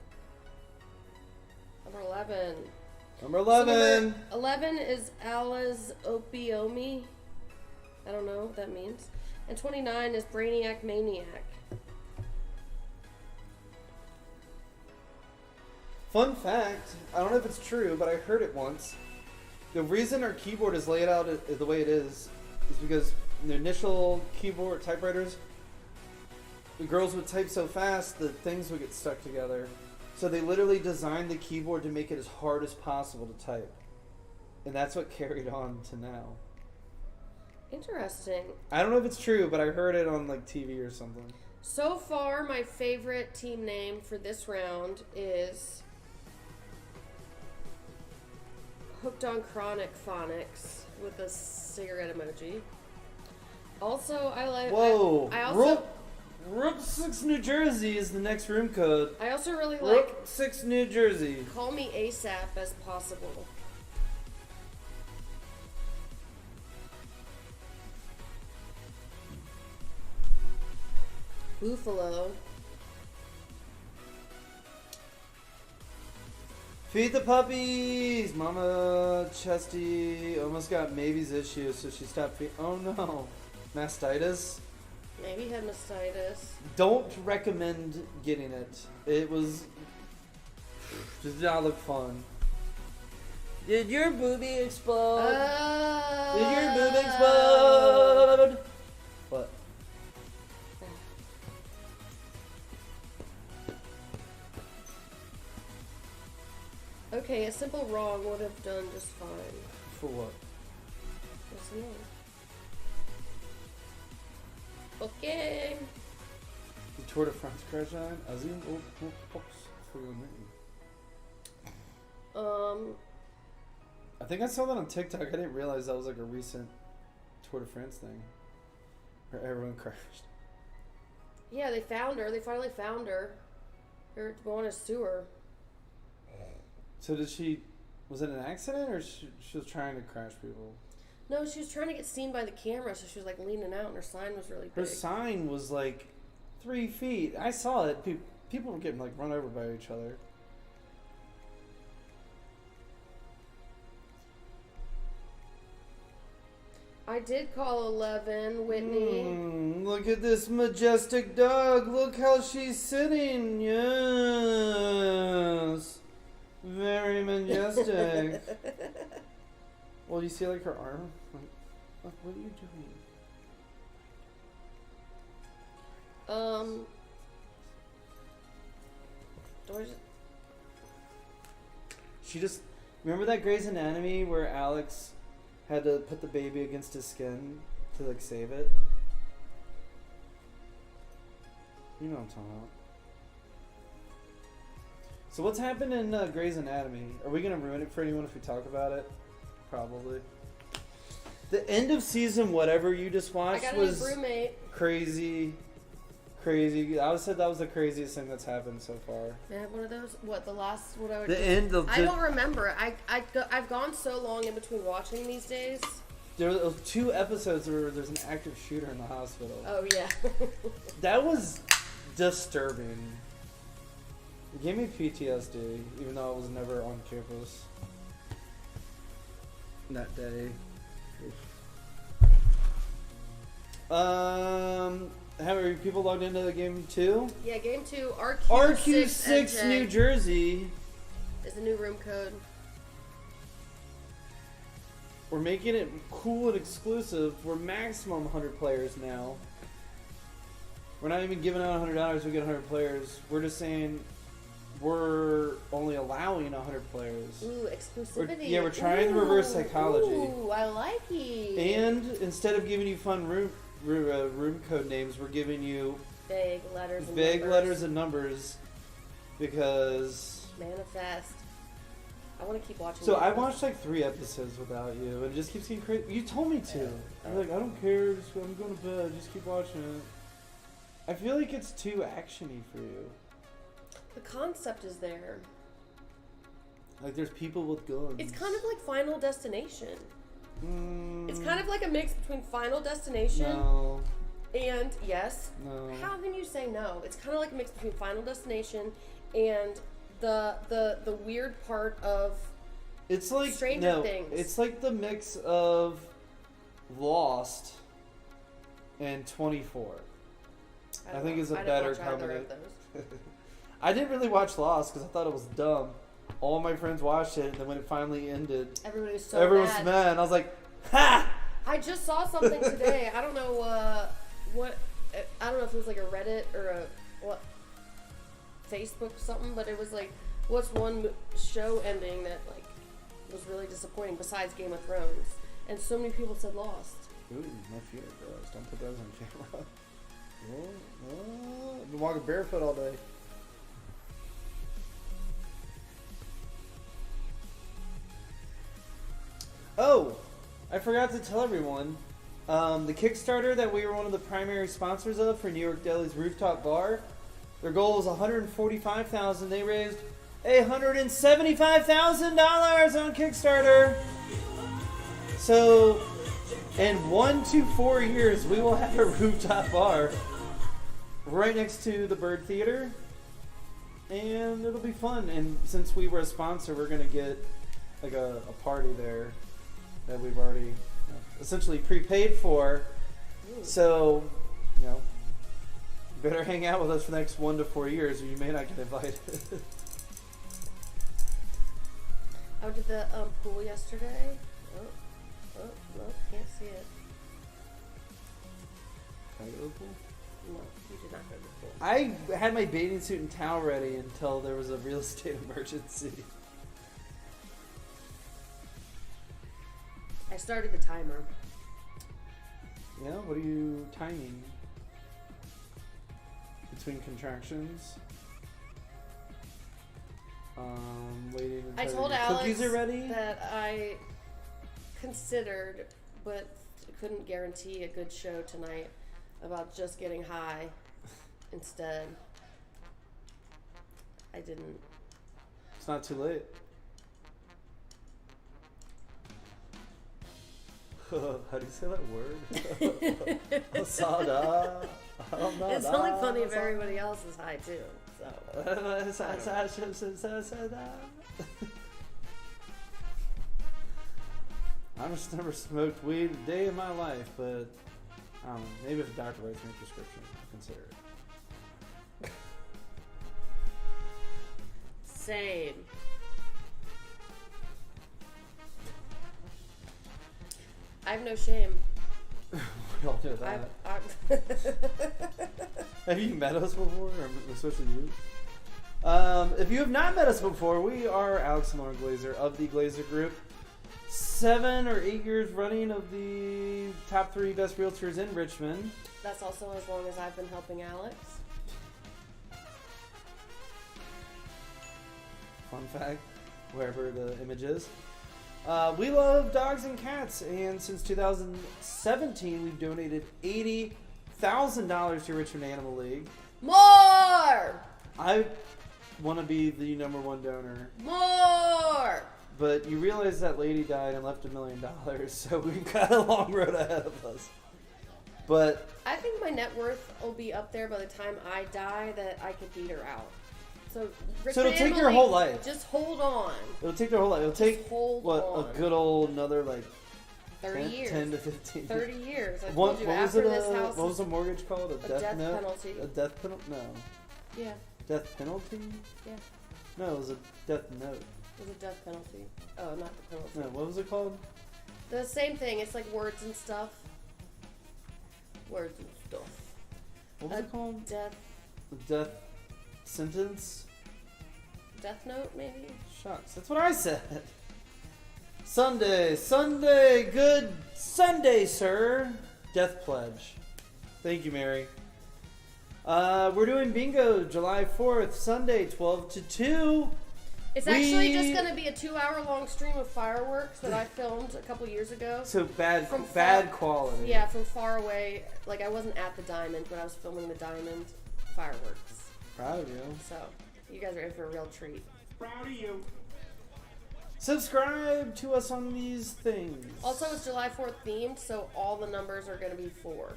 Number 11. Number 11. Number 11 is Alice Opiomi. I don't know what that means. And 29 is Brainiac Maniac. Fun fact, I don't know if it's true, but I heard it once. The reason our keyboard is laid out the way it is because the initial keyboard typewriters, the girls would type so fast that things would get stuck together. So they literally designed the keyboard to make it as hard as possible to type. And that's what carried on to now. Interesting. I don't know if it's true, but I heard it on like TV or something. So far, my favorite team name for this round is Hooked on Chronic Phonics with a cigarette emoji. Also, I like. Whoa! I also. Rook 6 New Jersey is the next room code. I also really like. Rook 6 New Jersey. Call me ASAP as possible. Buffalo. Feed the puppies! Mama Chesty almost got Mavy's issue, so she stopped feeding. Oh no. Mastitis? Maybe he had mastitis. Don't recommend getting it. It was. Does not look fun. Did your boobie explode? Did your boob explode? What? Okay, a simple wrong would have done just fine. For what? What's the name? Okay. The Tour de France crash on? Azim Box for your name. I think I saw that on TikTok. I didn't realize that was like a recent Tour de France thing. Where everyone crashed. Yeah, they found her. They finally found her. They're going to sue her. So was it an accident or she was trying to crash people? No, she was trying to get seen by the camera, so she was like leaning out and her sign was really big. Her sign was like 3 feet. I saw it. People were getting like run over by each other. I did call 11, Whitney. Look at this majestic dog. Look how she's sitting. Yes. Very majestic. Well, you see like her arm? Like, what are you doing? She just... Remember that Grey's Anatomy where Alex had to put the baby against his skin to like save it? You know what I'm talking about. So what's happened in Grey's Anatomy? Are we going to ruin it for anyone if we talk about it? Probably. The end of season whatever you just watched was crazy. I would say that was the craziest thing that's happened so far. May I have one of those? What, the last... What I would the do? end of... I don't remember. I've gone so long in between watching these days. There were 2 episodes where there's an active shooter in the hospital. Oh, yeah. That was disturbing. It gave me PTSD, even though I was never on campus that day. Have people logged into the game 2? Yeah, game 2, RQ6 New Jersey is the new room code. We're making it cool and exclusive. We're maximum 100 players now. We're not even giving out $100, we get 100 players. We're just saying we're only allowing 100 players. Ooh, exclusivity. We're trying to reverse psychology. Ooh, I like it. And instead of giving you fun room code names, we're giving you vague letters and numbers because manifest. I want to keep watching. So I watched like 3 episodes without you, and it just keeps getting crazy. You told me to. I'm like, I don't care. I'm going to bed. Just keep watching it. I feel like it's too actiony for you. The concept is there. Like there's people with guns. It's kind of like Final Destination. It's kind of like a mix between Final Destination and yes. No. How can you say no? It's kind of like a mix between Final Destination and the weird part of it's like Stranger Things. It's like the mix of Lost and 24. I think it's a better combination. I didn't really watch Lost because I thought it was dumb. All my friends watched it, and then when it finally ended, everyone was so everyone was mad. And I was like, "Ha! I just saw something today. I don't know what. I don't know if it was like a Reddit or a Facebook or something, but it was like, what's one show ending that like was really disappointing besides Game of Thrones? And so many people said Lost. Ooh, no fear, girls. Don't put those on camera. I've been walking barefoot all day. Oh, I forgot to tell everyone. The Kickstarter that we were one of the primary sponsors of for New York Deli's rooftop bar, their goal was $145,000. They raised $175,000 on Kickstarter. So, in 1 to 4 years, we will have a rooftop bar right next to the Bird Theater, and it'll be fun. And since we were a sponsor, we're gonna get like a party there that we've already essentially prepaid for. So, you better hang out with us for the next 1 to 4 years, or you may not get invited. I did the pool yesterday. Oh, no, can't see it. Can I go to the pool? No, you did not go to the pool. I had my bathing suit and towel ready until there was a real estate emergency. I started the timer. Yeah, what are you timing? Between contractions? Waiting I until told your Alex cookies are ready? that I considered, but couldn't guarantee a good show tonight about just getting high instead. I didn't. It's not too late. How do you say that word? Asada. It's only funny if everybody else is high too. So. I've just never smoked weed a day in my life, but I don't know. Maybe if a doctor writes me a prescription, I'll consider it. Same. I have no shame. We all know that. Have you met us before, or especially you? If you have not met us before, we are Alex and Lauren Glazer of the Glazer Group. 7 or 8 years running of the top 3 best realtors in Richmond. That's also as long as I've been helping Alex. Fun fact, wherever the image is. We love dogs and cats, and since 2017, we've donated $80,000 to Richmond Animal League. More! I want to be the #1 donor. More! But you realize that lady died and left $1 million, so we've got a long road ahead of us. But I think my net worth will be up there by the time I die that I could beat her out. So it'll take your whole life. Just hold on. It'll take their whole life. It'll take, on. a good old another, 30 years. 10 to 15. 30 years. I What told you, was after it? this house What was the mortgage called? a death note? penalty. A death penalty? No. Yeah. Death penalty? Yeah. No, it was a death note. It was a death penalty. Oh, not the penalty. No, what was it called? The same thing. It's like words and stuff. Words and stuff. What was it called? Death. The death sentence? Death note, maybe? Shucks, that's what I said. Sunday, good Sunday, sir. Death pledge. Thank you, Mary. We're doing bingo July 4th, Sunday, 12 to 2. It's actually just going to be a 2-hour-long stream of fireworks that I filmed a couple years ago. So bad quality. Yeah, from far away. Like, I wasn't at the Diamond when I was filming the Diamond fireworks. Proud of you. So, you guys are in for a real treat. Proud of you. Subscribe to us on these things. Also, it's July 4th themed, so all the numbers are going to be 4.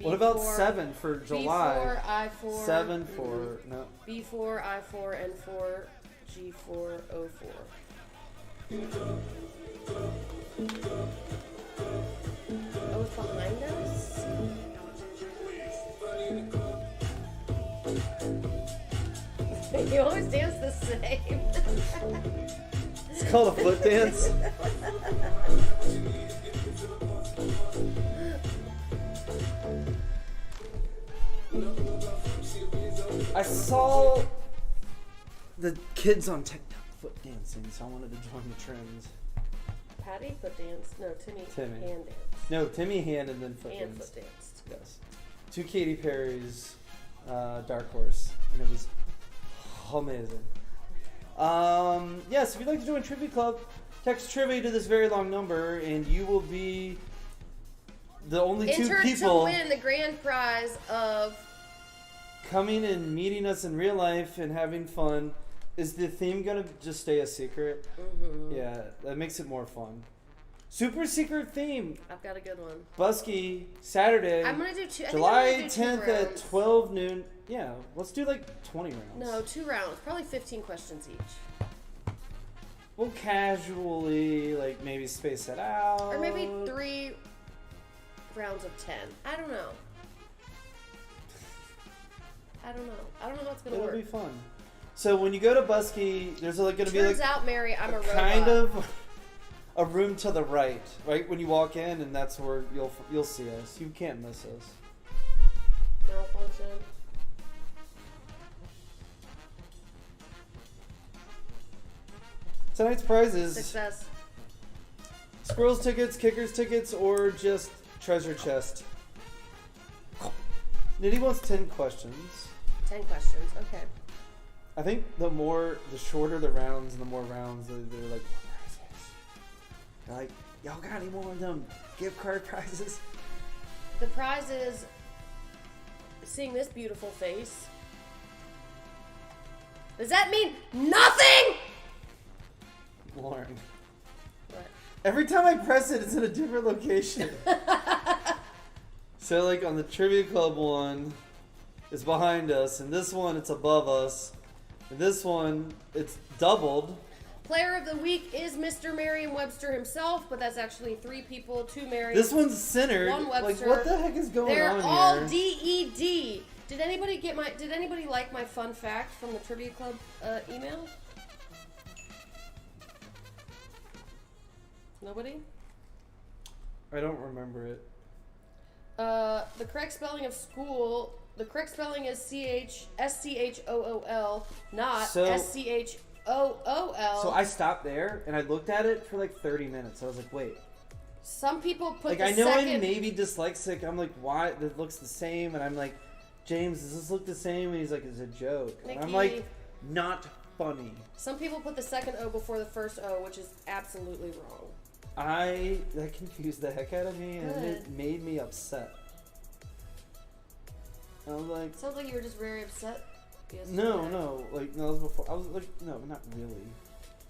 What about 7 for July? B4, I4. 7 for, no. B4, I4, N4, G4, O4. Oh, it's behind us? You always dance the same. It's called a foot dance. I saw the kids on TikTok foot dancing, so I wanted to join the trends. Patty foot dance. No, Timmy. Hand dance. No, Timmy hand and then foot and dance. Foot danced. Yes. 2 Katy Perry's Dark Horse, and it was amazing. Yes, if you'd like to join Trivia Club, text trivia to this very long number, and you will be the only two Enter people to win the grand prize of coming and meeting us in real life and having fun. Is the theme gonna just stay a secret? Mm-hmm. Yeah, that makes it more fun. Super secret theme. I've got a good one. Busky, Saturday. I'm gonna do two. July I think I'm 10th gonna do 2 at rounds. 12 noon. Yeah, let's do like 20 rounds. No, 2 rounds. Probably 15 questions each. We'll casually, like, maybe space it out. Or maybe 3 rounds of 10. I don't know. I don't know what's gonna work. It'll be fun. So when you go to Busky, there's like going to be like Turns out, Mary, I'm a robot. kind of a room to the right when you walk in, and that's where you'll see us. You can't miss us. Malfunction. Tonight's prizes: Success. Squirrels tickets, Kickers tickets, or just treasure chest. Nitty wants 10 questions. 10 questions. Okay. I think the shorter the rounds, and the more rounds, they're like, what prizes? They're like, y'all got any more of them gift card prizes? The prize is seeing this beautiful face. Does that mean nothing? Lauren. What? Every time I press it, it's in a different location. So, like, on the Trivia Club one, it's behind us, and this one, it's above us. And this one, it's doubled. Player of the week is Mr. Merriam-Webster himself, but that's actually 3 people, 2 Merriam. This one's centered. 1 Webster. Like, what the heck is going They're on all here? DED. Did anybody like my fun fact from the Trivia Club email? Nobody? I don't remember it. The correct spelling of school. The correct spelling is SCHOOL, not SCHOOL. So I stopped there, and I looked at it for like 30 minutes. I was like, wait. Some people put Like, the I know second... I'm maybe dyslexic. I'm like, why? It looks the same. And I'm like, James, does this look the same? And he's like, it's a joke. And I'm like, not funny. Some people put the second O before the first O, which is absolutely wrong. That confused the heck out of me, and it made me upset. I was like... Sounds like you were just very upset. No, like, no, that was before. I was like, no, not really.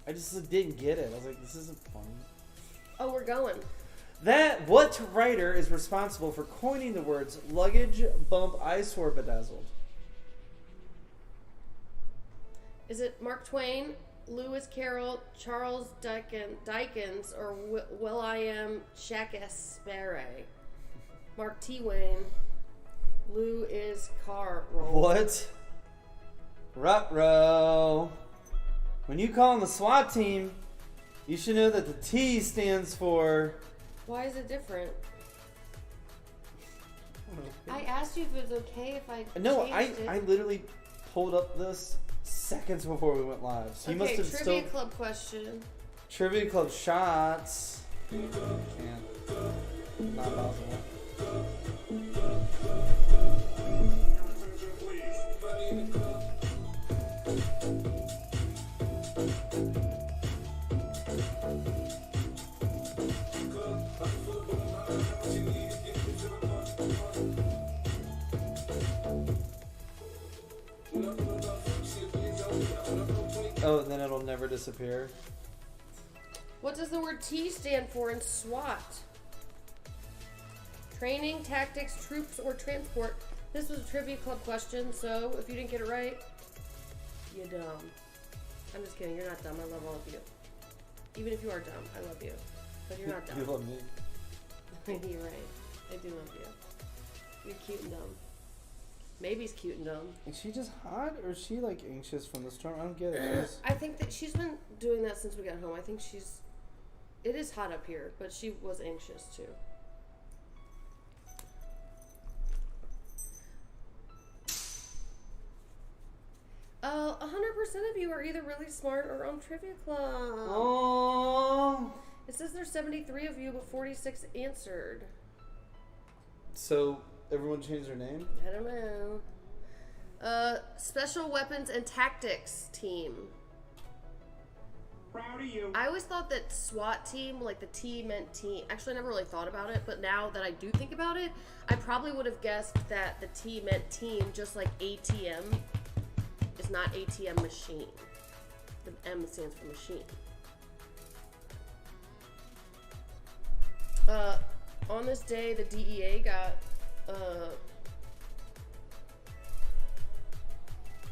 I just didn't get it. I was like, this isn't fun. Oh, we're going. What writer is responsible for coining the words luggage, bump, eyesore, bedazzled? Is it Mark Twain, Lewis Carroll, Charles Dickens, or William Shakespeare? Mark T. Wayne. Lou is Carroll. What? Ruh-roh. When you call on the SWAT team, you should know that the T stands for... Why is it different? I asked you if it was okay if I changed it. I literally pulled up this seconds before we went live. So you must have Trivia Club question. Trivia Club shots. Can't. Not possible. Oh, and then it'll never disappear. What does the word T stand for in SWAT? Training, tactics, troops, or transport. This was a Trivia Club question, so if you didn't get it right, you're dumb. I'm just kidding, you're not dumb. I love all of you. Even if you are dumb, I love you. But you're not dumb. You love me. You're right. I do love you. You're cute and dumb. Maybe's cute and dumb. Is she just hot, or is she like anxious from the storm? I don't get it. I think that she's been doing that since we got home. I think it is hot up here, but she was anxious too. of you are either really smart or on Trivia Club. Oh. It says there's 73 of you, but 46 answered. So everyone changed their name? I don't know. Special Weapons and Tactics Team. Proud of you. I always thought that SWAT team, like the T meant team. Actually, I never really thought about it, but now that I do think about it, I probably would have guessed that the T meant team, just like ATM is not ATM machine. The M stands for machine. On this day, the DEA got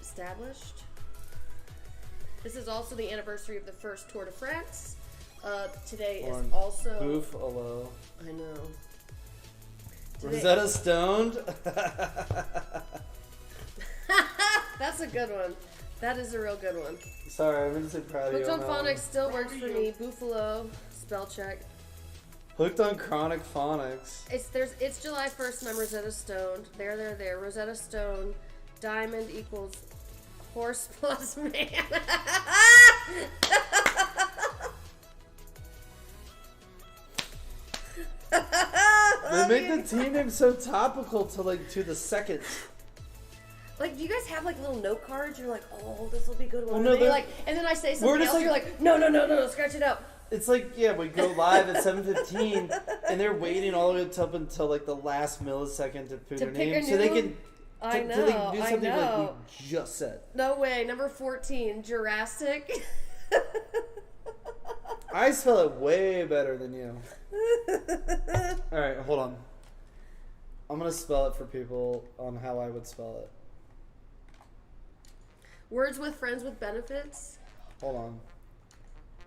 established. This is also the anniversary of the first Tour de France. Today is also... Buffalo. I know. Rosetta Stoned? That's a good one. That is a real good one. Sorry, I meant to say proud of you. Hooked on Phonics still works for me. Buffalo, spell check. Hooked on Chronic Phonics. It's July 1st and I'm Rosetta Stoned. There. Rosetta Stone. Diamond equals horse plus man. They make the team name so topical to the second. Like, do you guys have like little note cards? You're like, oh, this will be a good one. Well, no, and then I say something else. like, You're like, no, scratch it out. It's like, yeah, we go live at 7:15, and they're waiting all the way up until like the last millisecond to put their name, so they can. I know. So they can do something like we just said. No way. Number 14, Jurassic. I spell it way better than you. All right, hold on. I'm gonna spell it for people on how I would spell it. Words with friends with benefits. Hold on.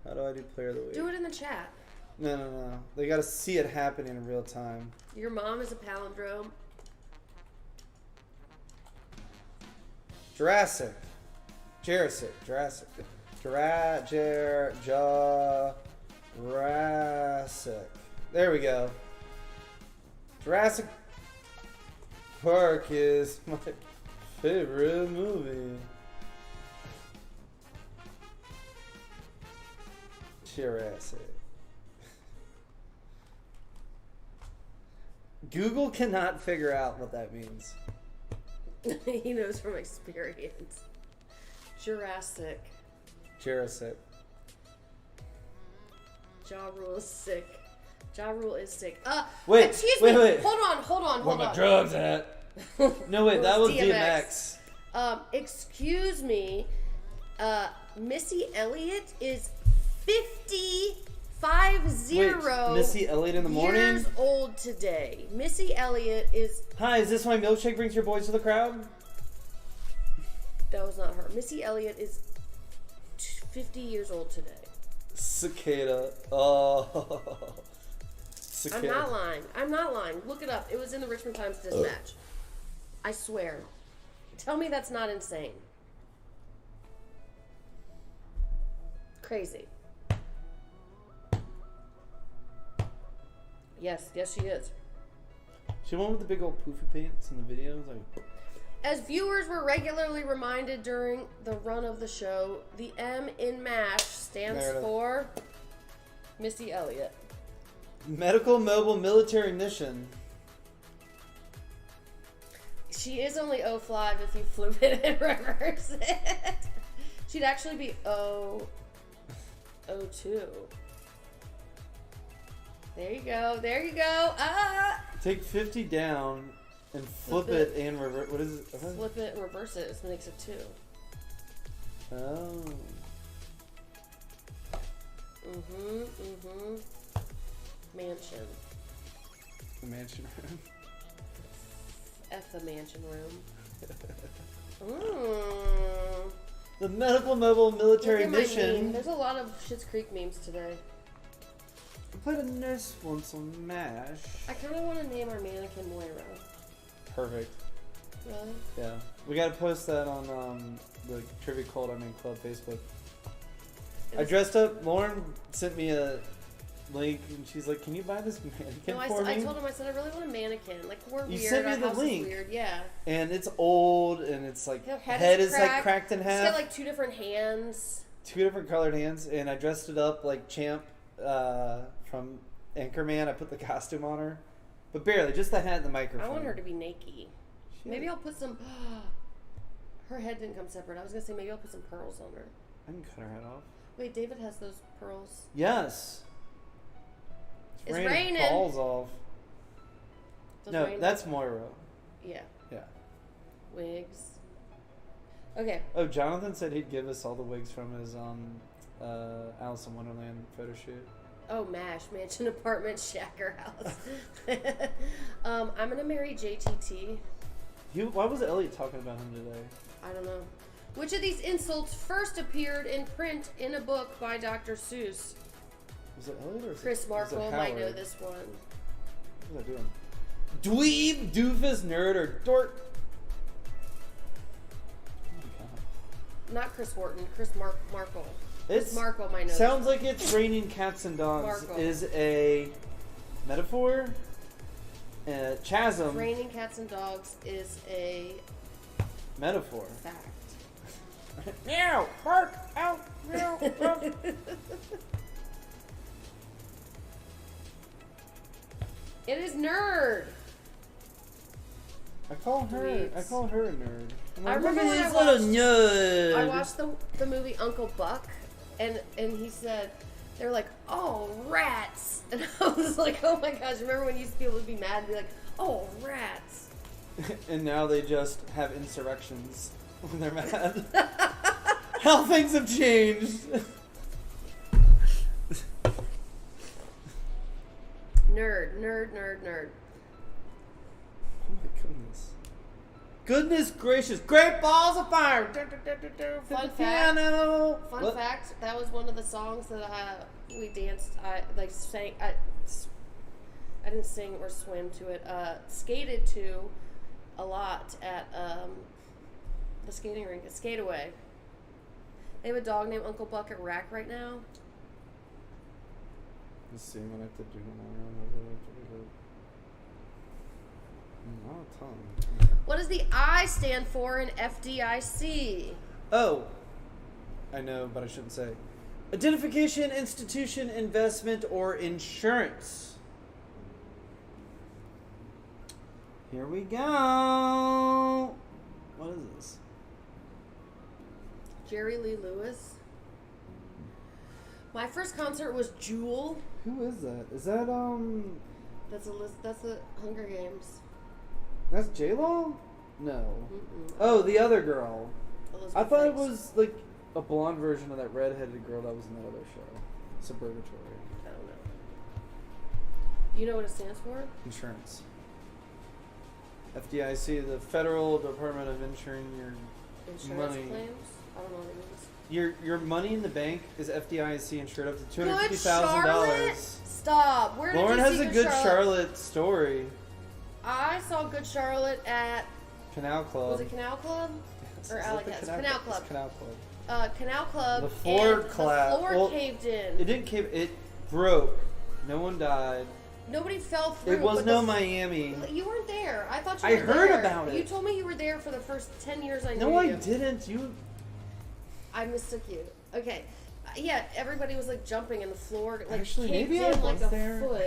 How do I do player of the week? Do it in the chat. No. They gotta see it happening in real time. Your mom is a palindrome. Jurassic. Jurassic. There we go. Jurassic Park is my favorite movie. Jurassic. Google cannot figure out what that means. He knows from experience. Jurassic. Ja Rule is sick. Ja Rule is sick. Wait, excuse me. wait. Hold on. Where my drugs at? No, wait, that was DMX. Excuse me. Missy Elliott is 50. Wait, Missy Elliott in the morning? Years old today. Missy Elliott is... Hi, is this why milkshake brings your boys to the crowd? That was not her. Missy Elliott is 50 years old today. Cicada. Oh. Cicada. I'm not lying. Look it up. It was in the Richmond Times Dispatch. I swear. Tell me that's not insane. Crazy. Yes, she is. She the one with the big old poofy pants in the videos? Like... As viewers were regularly reminded during the run of the show, the M in MASH stands for Missy Elliott. Medical Mobile Military Mission. She is only 05 if you flip it and reverse it. She'd actually be 02. There you go. Take 50 down and flip it and reverse. What is it? Flip it and reverse it. It makes it 2. Oh. Mansion. The mansion room. F the mansion room. The Medical Mobile Military Look at my Mission. meme. There's a lot of Schitt's Creek memes today. I played a nurse once on MASH. I kind of want to name our mannequin Moira. Perfect. Really? Yeah. We gotta post that on the Trivia Club Facebook. I dressed up. Lauren sent me a link, and she's like, "Can you buy this mannequin No, for me?" I told him, I said, I really want a mannequin. Like, we're You weird. sent me Our the house link. is weird, yeah. And it's old, and it's like Her head is like cracked in It's half. got like 2 different hands. 2 different colored hands, and I dressed it up like Champ from Anchorman. I put the costume on her, but barely, just the hat and the microphone. I want her to be naked. Shit. Maybe I'll put some. Her head didn't come separate. I was gonna say maybe I'll put some pearls on her. I can cut her head off. Wait, David has those pearls. Yes. It's raining. Balls off. Does No, rain that's Moira. Yeah. Yeah. Wigs. Okay. Oh, Jonathan said he'd give us all the wigs from his Alice in Wonderland photo shoot. Oh, MASH, mansion, apartment, shacker house. I'm gonna marry JTT. Why was Elliot talking about him today? I don't know. Which of these insults first appeared in print in a book by Dr. Seuss? Was it Elliot or Chris Markle might know this one. What was I doing? Dweeb, doofus, nerd, or dork? Not Chris Wharton, Chris Markle. It's Markle might know. Sounds like it's raining cats and dogs. Markle. Is a metaphor. Chasm. Raining cats and dogs is a Metaphor. fact. Meow, bark, out, meow, bark. It is nerd. I call her a nerd. I remember when I little watched- nerd. I watched the movie Uncle Buck, and he said, they were like, oh, rats. And I was like, oh my gosh, remember when you used to be able to be mad and be like, oh, rats. And now they just have insurrections when they're mad. How things have changed. Nerd. Oh my goodness. Goodness gracious. Great balls of fire. Fun Piano. Fun What? fact, that was one of the songs that we danced, I didn't sing or swim to it, skated to a lot at the skating rink, at Skateaway. They have a dog named Uncle Buck at Rack right now. Let's see what I have to do tomorrow. Not a ton. What does the I stand for in FDIC? Oh. I know, but I shouldn't say. Identification, institution, investment, or insurance. Here we go. What is this? Jerry Lee Lewis. My first concert was Jewel. Who is that? Is that That's the Hunger Games. That's J-Lo? No. Mm-mm. Oh, the other girl. Elizabeth I thought it Banks. was like a blonde version of that redheaded girl that was in that other show. Suburgatory. I don't know. You know what it stands for? Insurance. FDIC, the Federal Department of Insuring Your Insurance Money. claims? I don't know what it means. Your money in the bank is FDIC insured up to Good $250,000. Charlotte? Stop. Where did Lauren you has see a good Charlotte story. I saw Good Charlotte at, Canal Club. was it Canal Club? Is Or it Alley the Cats? Canal Canal Club? It's Club. Canal Club. Canal Club. The floor and collapsed. The floor Well, caved It in. didn't cave. It broke. No one died. Nobody fell through. It was but no the- Miami. You weren't there. I thought you I were heard there. about it. You told me you were there for the first 10 years I knew No, I you. didn't. You. I mistook you. Okay. Yeah, everybody was like jumping and the floor like Actually, caved maybe I in like was a there. foot.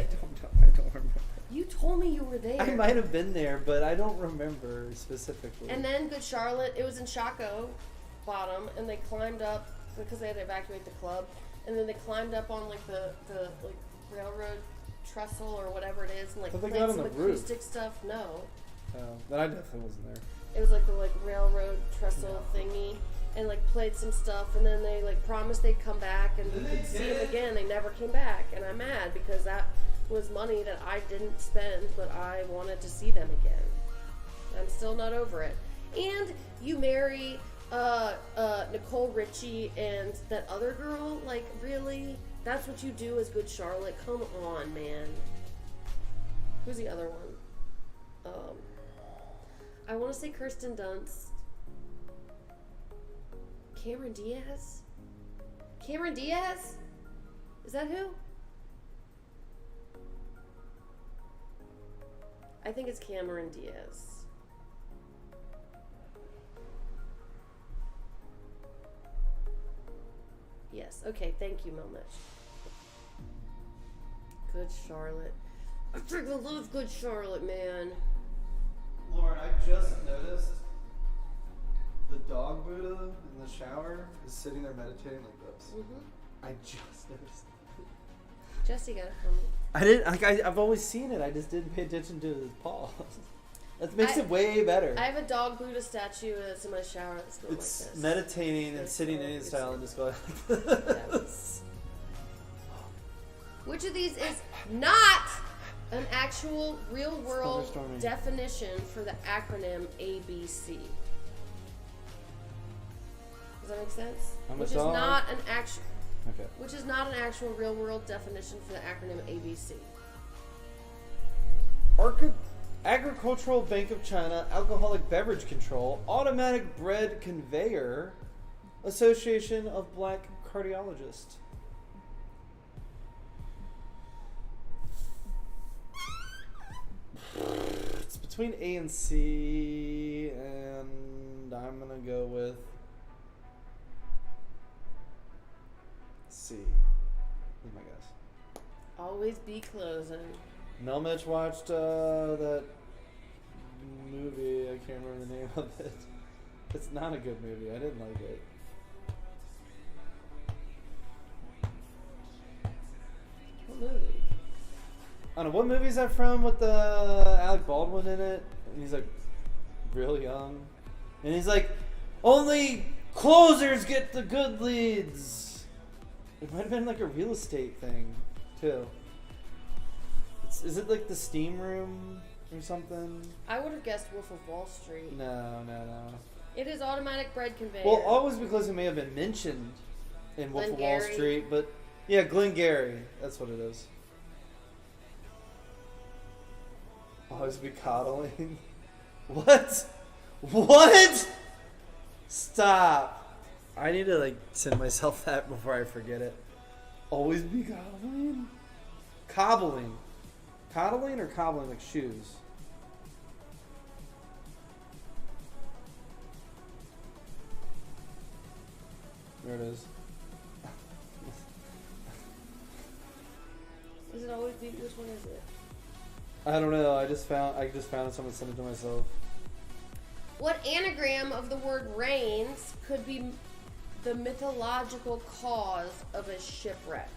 I don't remember. You told me you were there. I might have been there, but I don't remember specifically. And then Good Charlotte, it was in Chaco Bottom, and they climbed up because they had to evacuate the club, and then they climbed up on like the like railroad trestle or whatever it is, and like But they played got on some the roof. acoustic stuff. No, then I definitely wasn't there. it was like the like railroad trestle thingy, and like played some stuff, and then they like promised they'd come back and we could see them again. They never came back, and I'm mad because that was money that I didn't spend, but I wanted to see them again. I'm still not over it. And you marry Nicole Richie and that other girl, like really? That's what you do as Good Charlotte? Come on, man. Who's the other one? I want to say Kirsten Dunst. Cameron Diaz? Cameron Diaz? Is that who? I think it's Cameron Diaz. Yes. Okay. Thank you, Milnich. Good Charlotte. I freaking love Good Charlotte, man. Lauren, I just noticed the dog Buddha in the shower is sitting there meditating like this. Mm-hmm. I just noticed. Jesse got it for me. I didn't. Like, I've always seen it. I just didn't pay attention to his paws. That makes it way better. I have a dog Buddha statue that's in my shower that's going It's like this. meditating and sitting in his style and just going like this. Which of these is not an actual real world thunderstorming. definition for the acronym ABC? Does that make sense? I'm a Which is dog. not an actual. Okay. Which is not an actual real world definition for the acronym ABC. Agricultural Bank of China, Alcoholic Beverage Control, Automatic Bread Conveyor, Association of Black Cardiologists. It's between A and C, and I'm gonna go with C. Is my guess. Always be closing. Melmich watched that movie. I can't remember the name of it. It's not a good movie. I didn't like it. What movie? I don't know. What movie is that from with the Alec Baldwin in it? And he's like real young. And he's like, only closers get the good leads. It might have been like a real estate thing, too. Is it like the steam room or something? I would have guessed Wolf of Wall Street. No. It is Automatic Bread Conveyor. Well, always because it may have been mentioned in Wolf of Wall Glengarry. Street, but yeah, Glengarry. That's what it is. Always be coddling. What? What? Stop. I need to like send myself that before I forget it. Always be coddling. Cobbling. Coddling or cobbling like shoes? There it is. Is it always be? Which one is it? I don't know. I just found it. Someone sent it to myself. What anagram of the word rains could be the mythological cause of a shipwreck?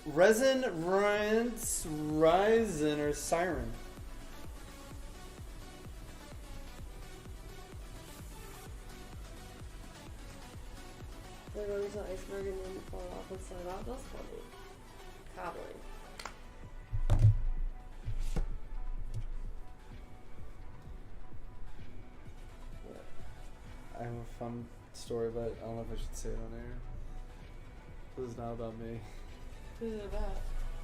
Resin, rinse, risen, or siren. There goes an iceberg and then fall off and slide off. That's funny. Cobbling. I have a fun story, but I don't know if I should say it on air. This is not about me. Who's it about?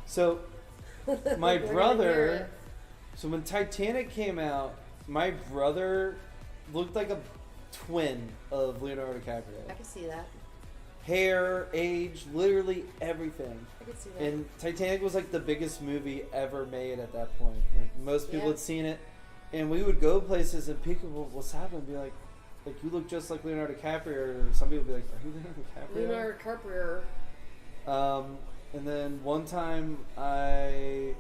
So, my We're gonna hear brother. it. So when Titanic came out, my brother looked like a twin of Leonardo DiCaprio. I can see that. Hair, age, literally everything. I can see that. And Titanic was like the biggest movie ever made at that point. Like most people Yeah. had seen it, and we would go places and people would what's happening be like you look just like Leonardo DiCaprio, or some people would be like, are you Leonardo DiCaprio? Leonardo DiCaprio. And then one time I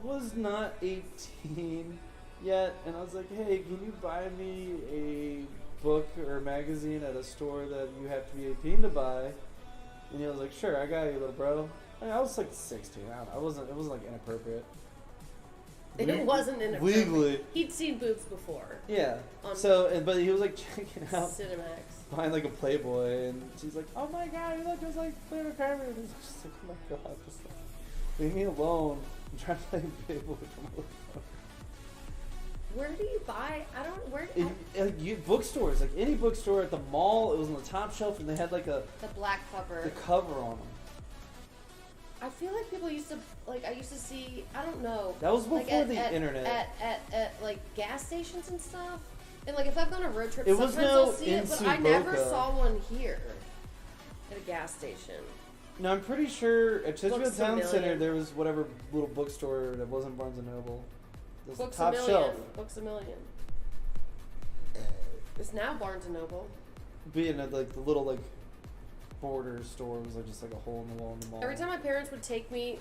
was not 18 yet, and I was like, hey, can you buy me a book or magazine at a store that you have to be 18 to buy? And he was like, sure, I got you, little bro. I was like 16. I don't know. It wasn't like inappropriate. It wasn't inappropriate. Legally. He'd seen boobs before. Yeah. On But he was like checking out Cinemax. behind like a Playboy, and she's like, oh my god, you look just like Leonardo DiCaprio. And he's just like, oh my god, just like, leave me alone. I'm trying to play Playboy for my little phone. Where do you buy? I don't. Where? Bookstores, like any bookstore at the mall, it was on the top shelf, and they had like The black cover. the cover on them. I feel like people used to I used to see. I don't know. That was before like the internet. At like gas stations and stuff. And like if I've gone on road trips, It was sometimes no I'll see it, but Insu I never Boca. saw one here at a gas station. No, I'm pretty sure at Books Richmond a Town million. Center there was whatever little bookstore that wasn't Barnes and Noble. It was Books top a million. shelf. Books a million. It's now Barnes and Noble. Being like the little like border store was like just like a hole in the wall in the mall. Every time my parents would take me,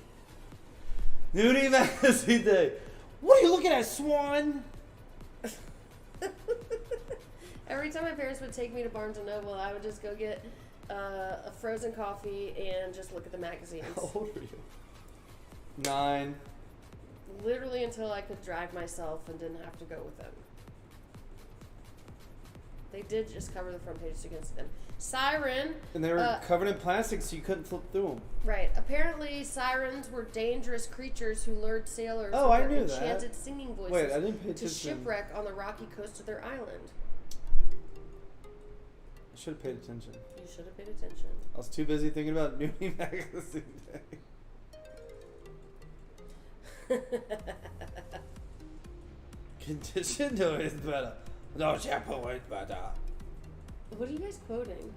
Nudie Magazine Day. What are you looking at, Swan? every time my parents would take me to Barnes and Noble, I would just go get a frozen coffee and just look at the magazines. How old are you? 9. Literally until I could drive myself and didn't have to go with them. They did just cover the front pages against them. Siren. And they were covered in plastic, so you couldn't flip through them. Right. Apparently, sirens were dangerous creatures who lured sailors Oh, with I their knew that. enchanted singing voices Wait, I didn't pay to attention. shipwreck on the rocky coast of their island. I should have paid attention. You should have paid attention. I was too busy thinking about Nudie Magazine Day. Condition no is better. No shampoo is better. What are you guys quoting?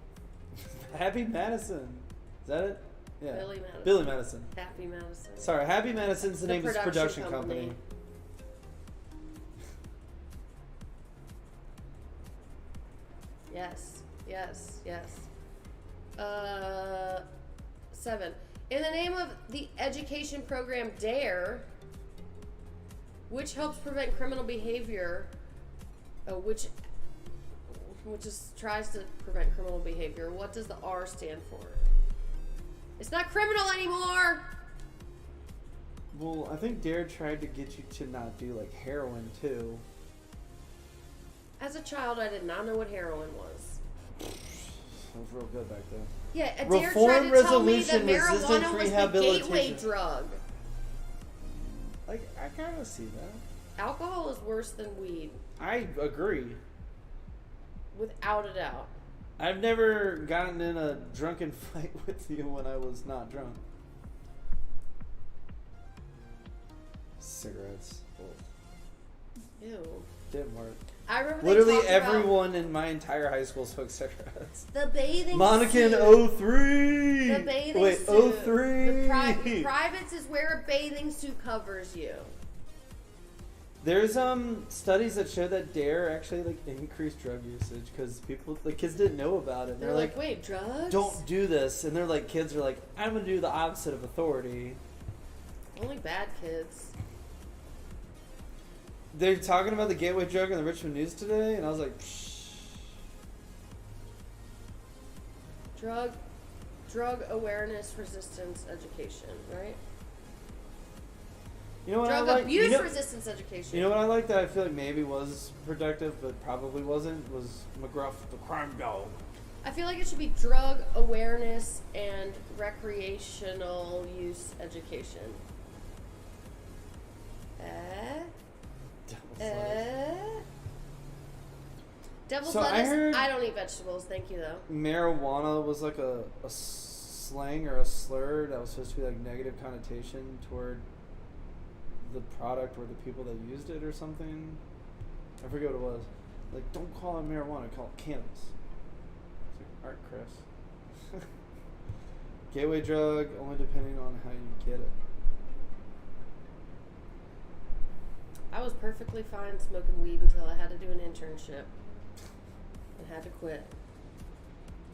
Happy Madison. Is that it? Yeah. Billy Madison. Billy Madison. Happy Madison. Sorry, Happy Madison's the name of his production company. Yes. 7. In the name of the education program DARE, which helps prevent criminal behavior, which tries to prevent criminal behavior, what does the R stand for? It's not criminal anymore! Well, I think Dare tried to get you to not do like heroin too. As a child, I did not know what heroin was. That was real good back then. Yeah, a Reform DARE tried to tell me that resolution, resistance marijuana was the rehabilitation. gateway drug. Like, I kind of see that. Alcohol is worse than weed, I agree. without a doubt. I've never gotten in a drunken fight with you when I was not drunk. Cigarettes. Ew. Didn't work. I remember Literally they talked about everyone in my entire high school smoked cigarettes. the bathing Monica in suit. 03! The bathing Wait, suit. 03! The privates is where a bathing suit covers you. There's studies that show that Dare actually like increased drug usage because kids didn't know about it. They're like, wait, drugs? Don't do this, and they're like, kids are like, I'm gonna do the opposite of authority. Only bad kids. They're talking about the gateway drug in the Richmond News today, and I was like, psh. Drug awareness resistance education, right? You know what Drug I like? abuse resistance education. You know what I like that I feel like maybe was productive, but probably wasn't, was McGruff, the crime dog. I feel like it should be drug awareness and recreational use education. Devil's So I lettuce. heard- I don't eat vegetables. Thank you, though. Marijuana was like a slang or a slur that was supposed to be like negative connotation toward the product or the people that used it or something. I forget what it was. Like, don't call it marijuana, call it cannabis. It's like, alright, Chris. Gateway drug, only depending on how you get it. I was perfectly fine smoking weed until I had to do an internship and had to quit.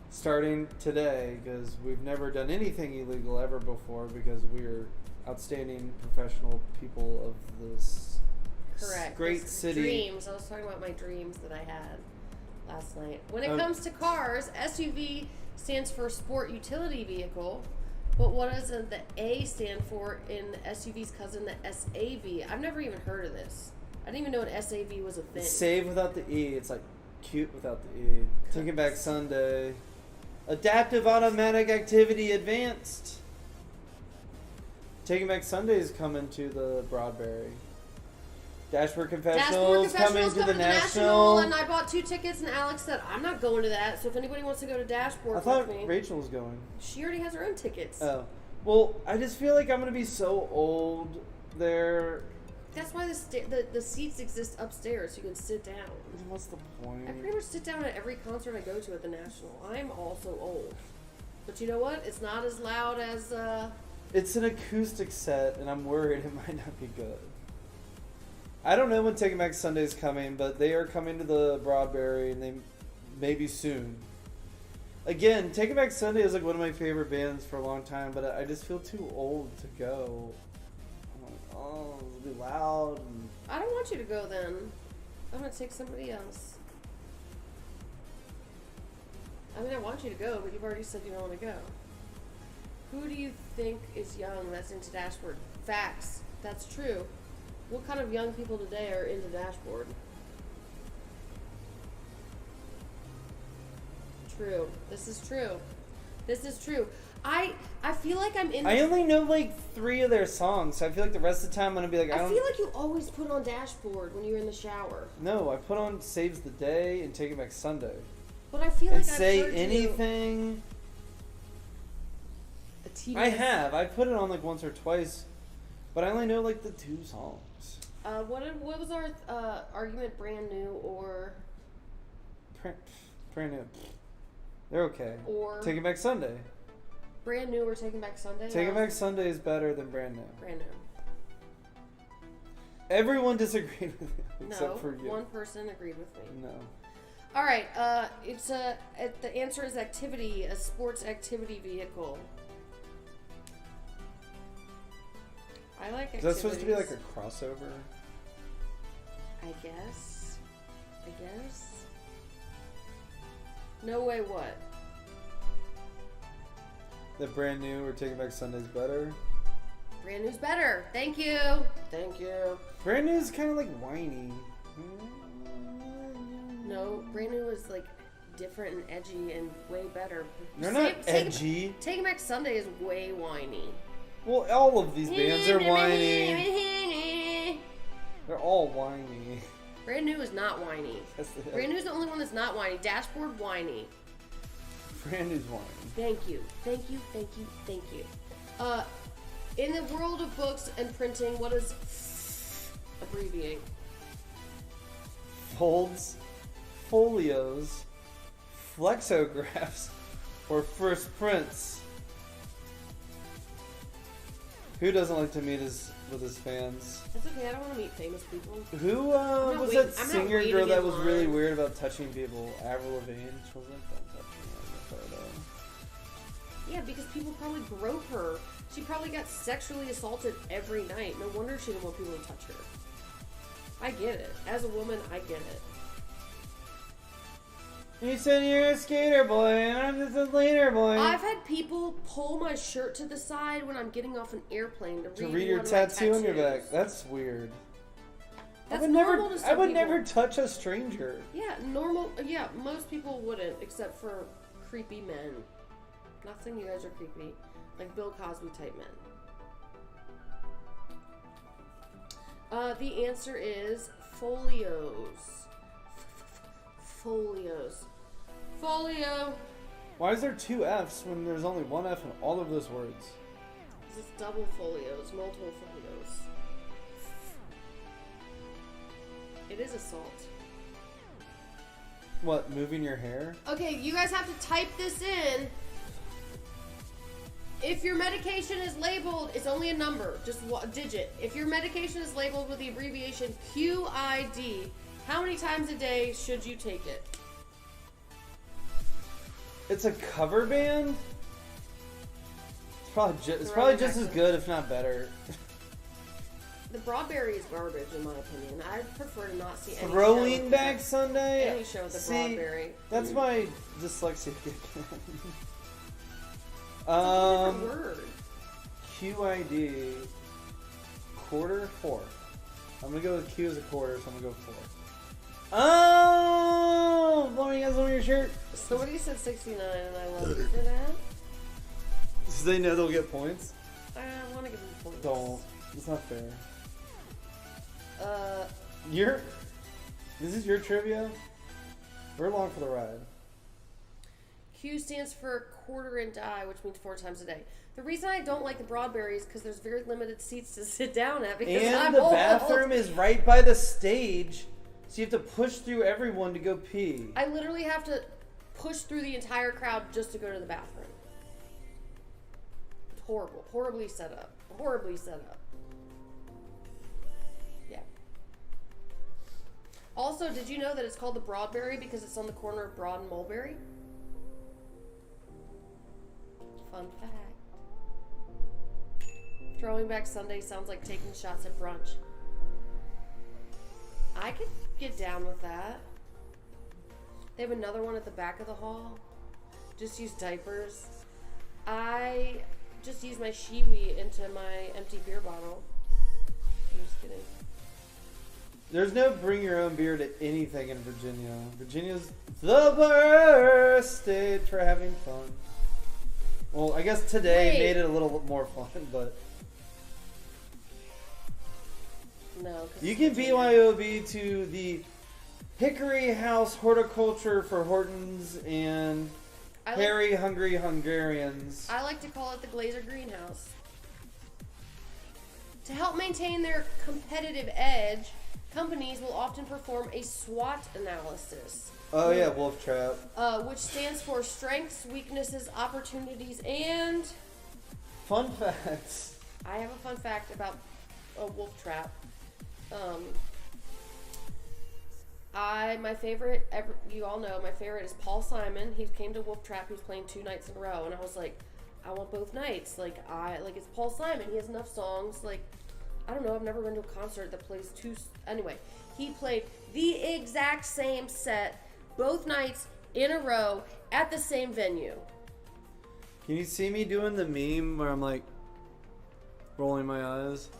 Starting today, because we've never done anything illegal ever before, because we're outstanding professional people of this Correct. great Those city. Dreams. I was talking about my dreams that I had last night. When it Oh. comes to cars, SUV stands for sport utility vehicle. But what does the A stand for in the SUV's cousin, the SAV? I've never even heard of this. I didn't even know an SAV was a thing. Save without the E. It's like cute without the E. Taking Back Sunday. Adaptive Automatic Activity Advanced. Taking Back Sunday is coming to the Broadberry. Dashboard Confessionals coming to the National. And I bought 2 tickets, and Alex said, I'm not going to that. So if anybody wants to go to Dashboard I thought with me, Rachel was going. she already has her own tickets. Oh. Well, I just feel like I'm going to be so old there. That's why the seats exist upstairs. So you can sit down. What's the point? I pretty much sit down at every concert I go to at the National. I'm also old. But you know what? It's not as loud as. It's an acoustic set, and I'm worried it might not be good. I don't know when Taking Back Sunday's coming, but they are coming to the Broadberry, and they maybe soon. Again, Taking Back Sunday is like one of my favorite bands for a long time, but I just feel too old to go. I'm like, oh, it'll be loud. And... I don't want you to go then. I'm gonna take somebody else. I mean, I want you to go, but you've already said you don't want to go. Who do you think is young that's into Dashboard? Facts. That's true. What kind of young people today are into Dashboard? True. This is true. This is true. I feel like I'm in. I only know like 3 of their songs, so I feel like the rest of the time I'm gonna be like, I feel like you always put on Dashboard when you're in the shower. No, I put on Saves the Day and Taking Back Sunday. But I feel like And I've Say heard Anything. I have. I put it on like once or twice, but I only know like the 2 songs. What was our argument? Brand New or Brand New. They're okay. Or Taking Back Sunday. Brand New or Taking Back Sunday? Taking Back Sunday is better than Brand New. Brand New. Everyone disagreed with me except for you. One person agreed with me. No. All right. The answer is activity, a sports activity vehicle. I like activities. Is that supposed to be like a crossover? I guess. No way what? That Brand New or Taking Back Sunday's better? Brand New's better. Thank you. Brand New is kind of like whiny. No, Brand New is like different and edgy and way better. They're not edgy. Taking Back Sunday is way whiny. Well, all of these bands are whiny. They're all whiny. Brand New is not whiny. Brand New is the only one that's not whiny. Dashboard whiny. Brand New's whiny. Thank you. In the world of books and printing, what does abbreviate? Folds, folios, flexographs, or first prints. Who doesn't like to meet with his fans? That's okay. I don't want to meet famous people. Who was that singer girl that was really weird about touching people? Avril Lavigne. She was like, don't touch me on the photo. Yeah, because people probably broke her. She probably got sexually assaulted every night. No wonder she didn't want people to touch her. I get it. As a woman, I get it. You said you're a skater boy, and I'm just a later boy. I've had people pull my shirt to the side when I'm getting off an airplane to read your tattoo on your back. That's weird. That's normal to some people. I would never touch a stranger. Yeah, normal. Yeah, most people wouldn't, except for creepy men. Not saying you guys are creepy, like Bill Cosby type men. The answer is folios. Folio. Why is there 2 F's when there's only 1 F in all of those words? It's double folios, multiple folios. It is assault. What, moving your hair? Okay, you guys have to type this in. If your medication is labeled, it's only a number, just a digit. If your medication is labeled with the abbreviation QID, how many times a day should you take it? It's a cover band? It's probably just as good, if not better. The Broadberry is garbage, in my opinion. I prefer to not see any Throwing show Back Sunday? Any show with the Broadberry. That's my dyslexia. Word. QID. Quarter, 4. I'm gonna go with Q as a quarter, so I'm gonna go 4. Oh! Blowing guys on your shirt. Somebody said 69, and I love you for that. So they know they'll get points? I want to give them points. Don't. It's not fair. This is your trivia? We're along for the ride. Q stands for quarter and die, which means 4 times a day. The reason I don't like the Broadberry is because there's very limited seats to sit down at because I'm the old. bathroom is right by the stage, so you have to push through everyone to go pee. I literally have to push through the entire crowd just to go to the bathroom. Horribly set up. Yeah. Also, did you know that it's called the Broadberry because it's on the corner of Broad and Mulberry? Fun fact. Throwing back Sunday sounds like taking shots at brunch. I could get down with that. They have another one at the back of the hall. Just use diapers. I just use my shiwi into my empty beer bottle. I'm just kidding. There's no bring your own beer to anything in Virginia. Virginia's the worst state for having fun. Well, I guess today made it a little bit more fun, but... No. You can BYOB to the Hickory House Horticulture for Hortons and Harry Hungry Hungarians. I like to call it the Glazer Greenhouse. To help maintain their competitive edge, companies will often perform a SWOT analysis. Oh yeah, Wolf Trap. Which stands for strengths, weaknesses, opportunities, and... Fun facts. I have a fun fact about Wolf Trap. My favorite ever, you all know, my favorite is Paul Simon. He came to Wolf Trap. He was playing 2 nights in a row, and I was like, I want both nights. It's Paul Simon. He has enough songs. I don't know. I've never been to a concert that plays 2. Anyway, he played the exact same set both nights in a row at the same venue. Can you see me doing the meme where I'm like rolling my eyes?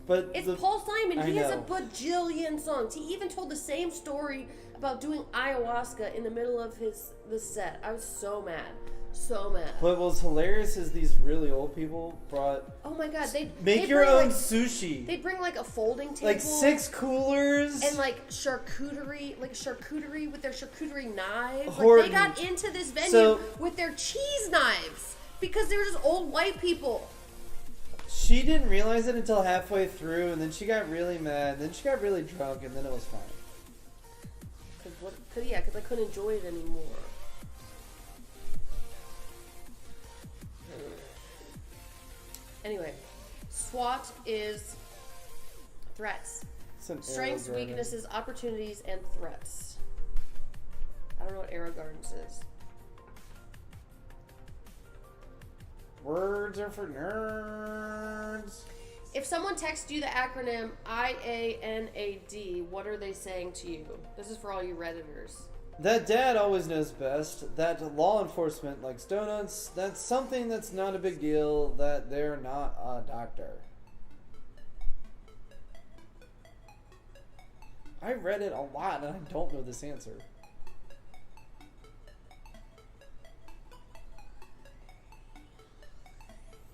But it's Paul Simon. He has a know. bajillion songs. He even told the same story about doing ayahuasca in the middle of the set. I was so mad. So mad. What was hilarious is these really old people brought... Oh my god, they'd make your own sushi. They'd bring a folding table. 6 coolers. And charcuterie with their charcuterie knives. Horton. They got into this venue with their cheese knives because they were just old white people. She didn't realize it until halfway through, and then she got really mad, then she got really drunk, and then it was fine. Because I couldn't enjoy it anymore. Anyway, SWOT is threats. Strengths, weaknesses, opportunities, and threats. I don't know what Arrow Gardens is. Words are for nerds. If someone texts you the acronym IANAD, what are they saying to you? This is for all you Redditors. That dad always knows best. That law enforcement likes donuts. That's something that's not a big deal. That they're not a doctor. I read it a lot and I don't know this answer.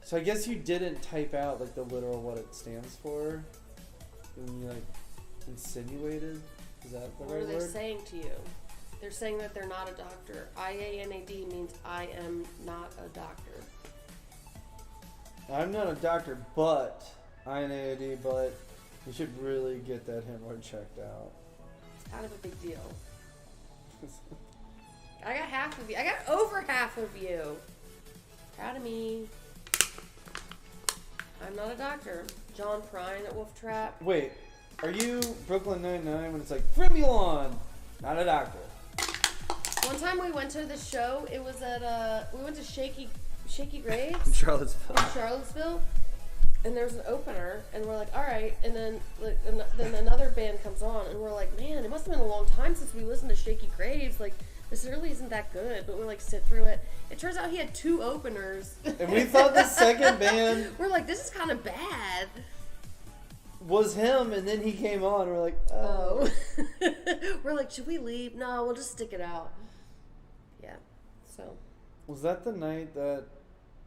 So I guess you didn't type out the literal what it stands for. And you insinuated. Is that the right word? What are they saying to you? They're saying that they're not a doctor. IANAD means I am not a doctor. I'm not a doctor, but INAD, but you should really get that hemorrhoid checked out. It's kind of a big deal. I got half of you. I got over half of you. Proud of me. I'm not a doctor. John Prine at Wolf Trap. Wait, are you Brooklyn Nine-Nine when it's Fremulon? Not a doctor. One time we went to the show. It was at we went to Shaky Graves in Charlottesville. And there was an opener, and we're like, all right. And then then another band comes on, and we're like, man, it must have been a long time since we listened to Shaky Graves. This really isn't that good. But we're sit through it. It turns out he had 2 openers. And we thought the second band we're like, this is kind of bad. Was him, and then he came on. And we're like, oh. We're like, should we leave? No, we'll just stick it out. Yeah. So. Was that the night that,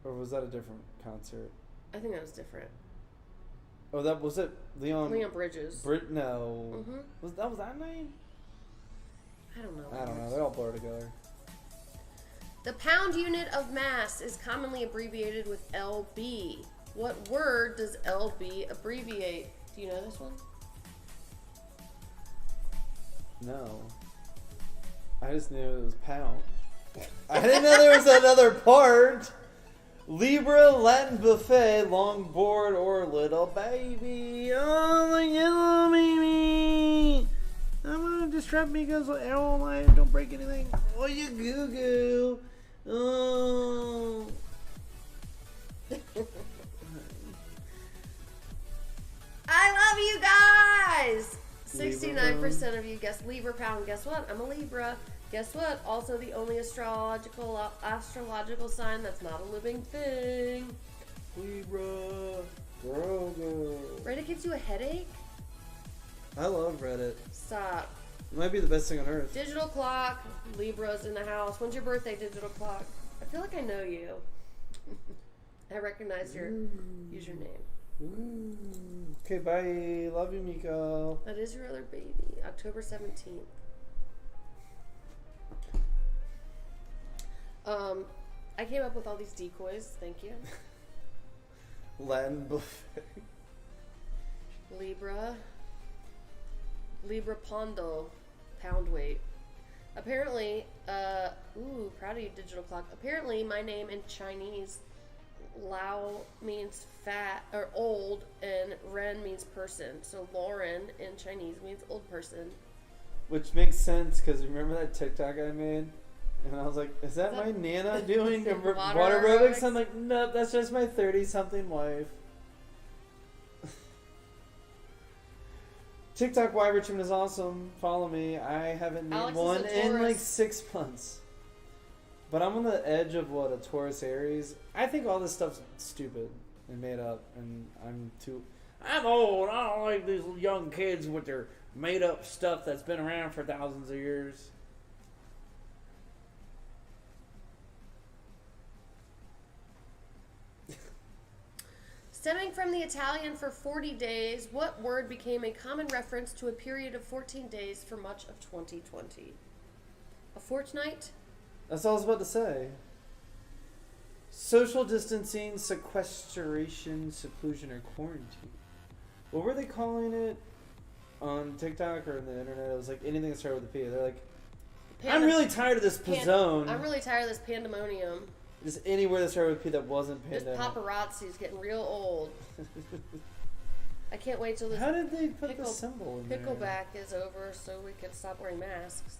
or was that a different concert? I think that was different. Oh, that was it. Leon Bridges. No. Mm-hmm. Was that night? I don't know. I don't know. They all blur together. The pound unit of mass is commonly abbreviated with LB. What word does LB abbreviate? Do you know this one? No. I just knew it was pound. I didn't know there was another part. Libra, Latin buffet, long board, or little baby. Oh, my little baby. I'm gonna disrupt me because don't break anything. Oh, you goo goo. Oh. I love you guys. 69% of you guessed Libra pound. Guess what? I'm a Libra. Guess what? Also the only astrological sign that's not a living thing. Libra. Reddit gives you a headache? I love Reddit. Stop. It might be the best thing on earth. Digital clock. Libra's in the house. When's your birthday, digital clock? I feel like I know you. I recognize your username. Ooh. Okay, bye. Love you, Miko. That is your other baby. October 17th. I came up with all these decoys. Thank you. Latin buffet. Libra Pondo. Pound weight. Apparently, proud of you, digital clock. Apparently, my name in Chinese, Lao means fat or old, and Ren means person. So Lauren in Chinese means old person. Which makes sense because remember that TikTok I made? And I was like, is that my Nana doing water aerobics? I'm like, nope, that's just my 30-something wife. TikTok Y Richmond is awesome. Follow me. I haven't made Alex one is a in Taurus. like 6 months. But I'm on the edge of a Taurus Aries. I think all this stuff's stupid and made up, and I'm old. I don't like these young kids with their made up stuff that's been around for thousands of years. Stemming from the Italian for 40 days, what word became a common reference to a period of 14 days for much of 2020? A fortnight? That's all I was about to say. Social distancing, sequestration, seclusion, or quarantine. What were they calling it on TikTok or on the internet? It was like anything that started with a P. They're like, I'm really tired of this zone. I'm really tired of this pandemonium. Just anywhere that started with P that wasn't This pandemic. paparazzi's getting real old. I can't wait till this How did they put the symbol in there? pickleback is over so we can stop wearing masks.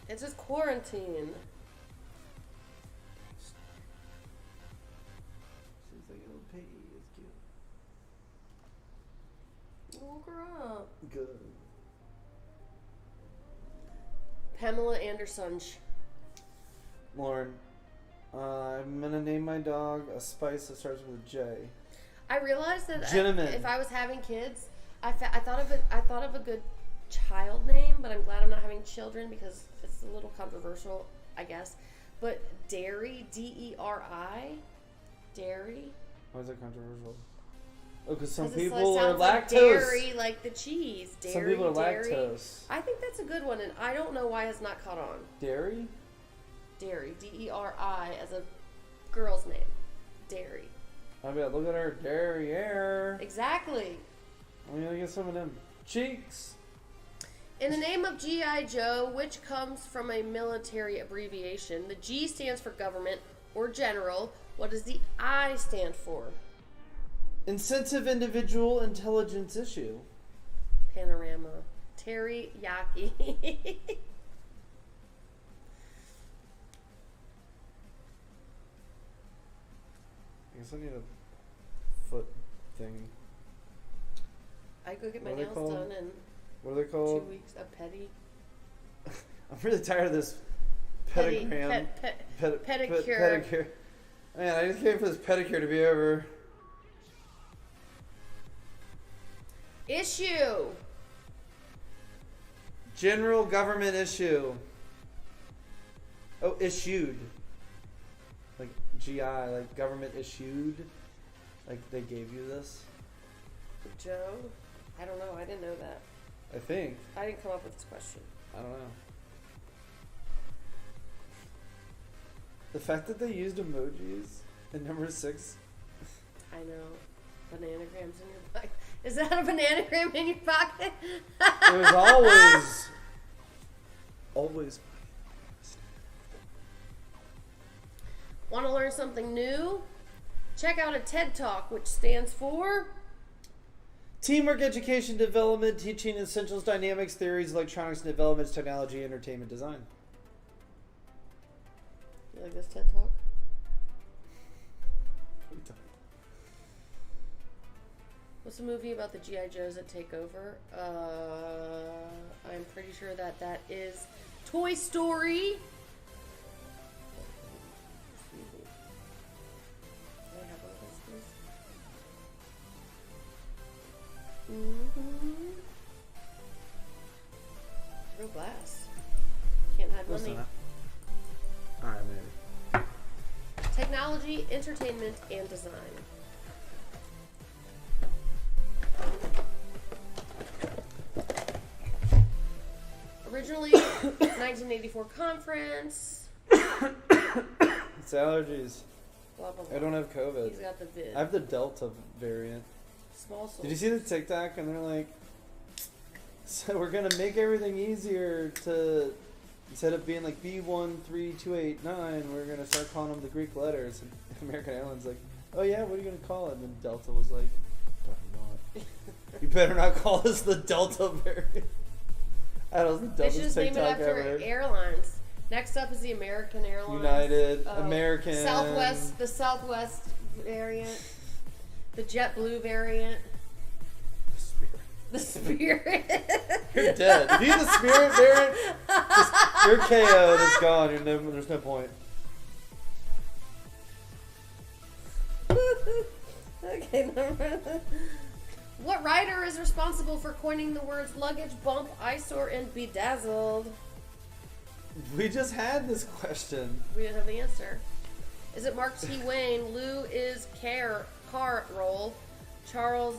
It's just quarantine. She's like, oh, P is cute. Woke her up. Good. Pamela Anderson. Lauren, I'm gonna name my dog a spice that starts with a J. I realized that Gentlemen. if I was having kids, I thought of a good child name, but I'm glad I'm not having children because it's a little controversial, I guess. But Dairy, D-E-R-I, Dairy. Why is that controversial? Oh, because some 'Cause it people are sounds lactose. like dairy, like the cheese. Dairy, Some people are dairy. lactose. I think that's a good one, and I don't know why it's not caught on. Dairy? Dairy, D-E-R-I, as a girl's name. Dairy. I bet. Look at her derriere. Exactly. I'm gonna get some of them cheeks. In the name of G.I. Joe, which comes from a military abbreviation, the G stands for government or general. What does the I stand for? Incentive individual intelligence issue. Panorama. Teriyaki. I guess I need a foot thing. I go get my What are they nails called? done in What are they 2 called? weeks. A petty. I'm really tired of this Petty. pedigram. Pedicure. Pedicure. Man, I just came for this pedicure to be over. Issue. General government issue. Oh, issued. Like GI, like government issued. Like they gave you this. Joe? I don't know. I didn't know that. I think. I didn't come up with this question. I don't know. The fact that they used emojis in number 6. I know. Bananagrams in your pocket. Is that a bananagram in your pocket? It was always. Want to learn something new? Check out a TED Talk, which stands for Teamwork, education, development, teaching essentials, dynamics, theories, electronics, developments, technology, entertainment, design. You like this TED Talk? What's the movie about the G.I. Joes that take over? I'm pretty sure that is Toy Story. Mm-hmm. Real glass. Can't hide money. Alright, maybe. Technology, entertainment, and design. Originally, 1984 conference. It's allergies. Blah, blah, blah. I don't have COVID. He's got the vid. I have the Delta variant. Small soul. Did you see the TikTok? And they're like, so we're going to make everything easier to, instead of being like B13289, we're going to start calling them the Greek letters. And American Airlines like, oh yeah, what are you going to call it? And then Delta was like, better not. You better not call this the Delta variant. That was the They should dumbest just name it TikTok after ever. airlines. Next up is the American Airlines. United, American. Southwest, the Southwest variant. The JetBlue variant. The Spirit. You're dead. If you're the Spirit variant, you're KO'd. It's gone. There's no point. Okay, number. What writer is responsible for coining the words luggage, bump, eyesore, and bedazzled? We just had this question. We didn't have the answer. Is it Mark T. Wayne? Lou is Carroll. Charles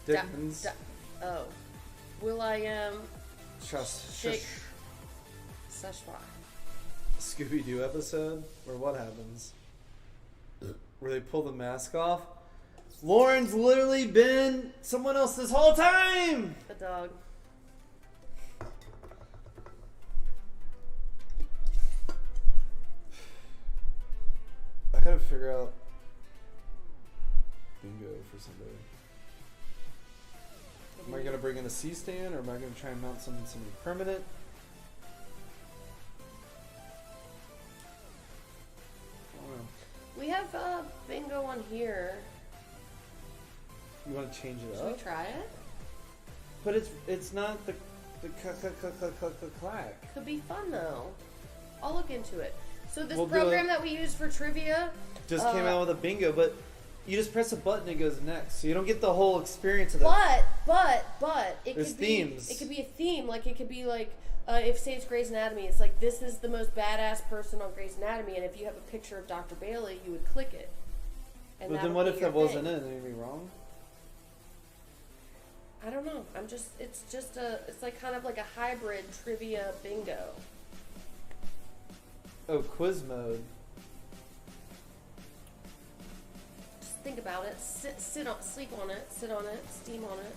Dickens. Will.i.am. Shush. Seshwa. Scooby-Doo episode where what happens? Where they pull the mask off. Lauren's literally been someone else this whole time! A dog. I gotta figure out bingo for somebody. Am I gonna bring in a C-stand or am I gonna try and mount something permanent? I don't know. We have bingo on here. You want to change it Should we up? try it? But it's not the clack. Could be fun though. I'll look into it. So this We'll do program it. that we use for trivia Just came out with a bingo, but you just press a button and it goes next, so you don't get the whole experience of that. But it There's could be themes. It could be a theme. Like it could be like if say it's Grey's Anatomy, it's like this is the most badass person on Grey's Anatomy, and if you have a picture of Dr. Bailey, you would click it. And But that then would what be if your that wasn't thing. it? Anything be wrong? I don't know. It's like kind of like a hybrid trivia bingo. Oh, quiz mode. Just think about it. Sleep on it, sit on it, steam on it,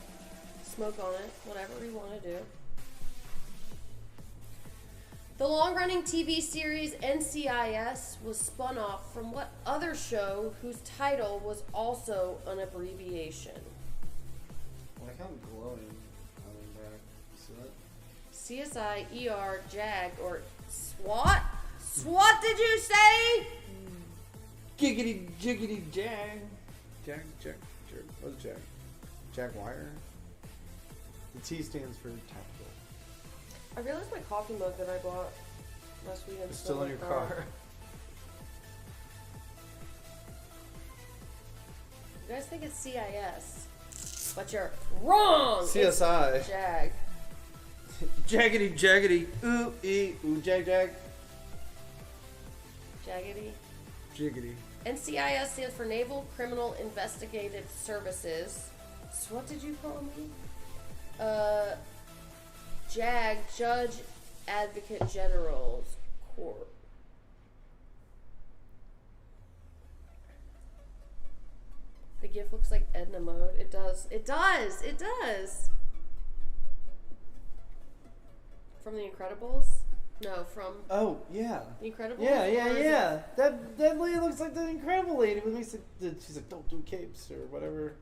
smoke on it, whatever you want to do. The long-running TV series NCIS was spun off from what other show whose title was also an abbreviation? I like how I'm glowing coming back. See that? CSI, ER, JAG, or SWAT? SWAT, did you say? Giggity jiggity jag. Jag. What's jag? Jaguar. The T stands for tactical. I realized my coffee mug that I bought last weekend It's still in your car. You guys think it's CIS, but you're wrong. CSI. It's JAG. Jaggedy. Ooh, jag. Jaggedy. Jiggity. NCIS stands for Naval Criminal Investigative Services. So what did you call me? JAG, Judge Advocate General's Court. The GIF looks like Edna mode. It does. From The Incredibles. No, from Oh, yeah. The Incredibles? Yeah, Or yeah, is yeah. That lady looks like the Incredible lady. When she's like, don't do capes or whatever.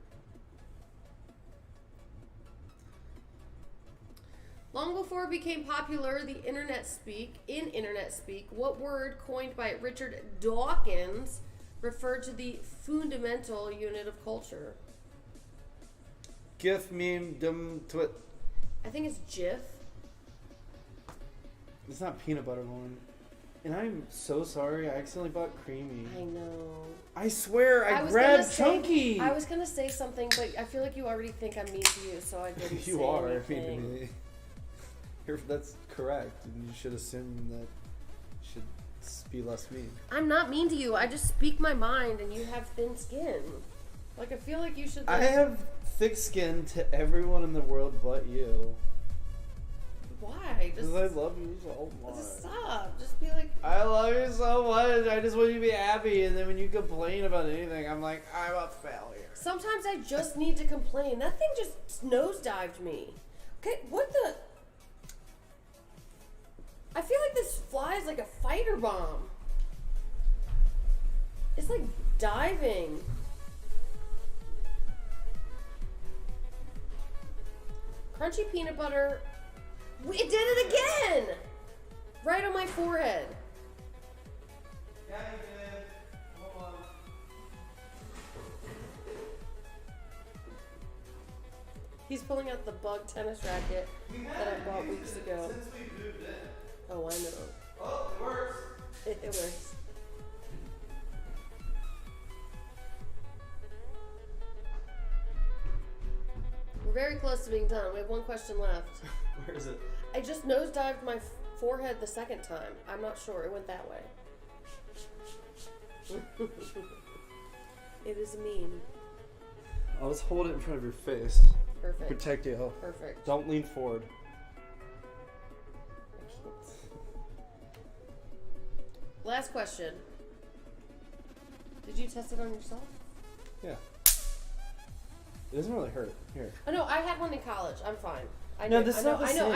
Long before it became popular, in internet speak, what word coined by Richard Dawkins referred to the fundamental unit of culture? GIF, meme, dumb, twit. I think it's GIF. It's not peanut butter, Lauren. And I'm so sorry. I accidentally bought creamy. I know. I swear, I was grabbed gonna say- chunky. I was gonna say something, but I feel like you already think I'm mean to you, so I didn't say You are anything. mean to me. That's correct, and you should assume that you should be less mean. I'm not mean to you. I just speak my mind, and you have thin skin. Like, I feel like you should. I have thick skin to everyone in the world but you. Why? Because I love you so much. Just stop. Just be like. I love you so much. I just want you to be happy, and then when you complain about anything, I'm like, I'm a failure. Sometimes I just need to complain. That thing just nosedived me. Okay, what the? I feel like this fly is like a fighter bomb. It's like diving. Crunchy peanut butter. It did it again! Right on my forehead. Yeah, you did. Hold on. He's pulling out the bug tennis racket that I bought weeks ago. Since we moved in. Oh, I know. Oh, it works. It works. We're very close to being done. We have one question left. Where is it? I just nosedived my forehead the second time. I'm not sure. It went that way. It is a meme. I'll just hold it in front of your face. Perfect. Protect you. Perfect. Don't lean forward. Last question. Did you test it on yourself? Yeah. It doesn't really hurt. Here. Oh no, I had one in college. I'm fine. I No, know, this I is know, not the I know, same.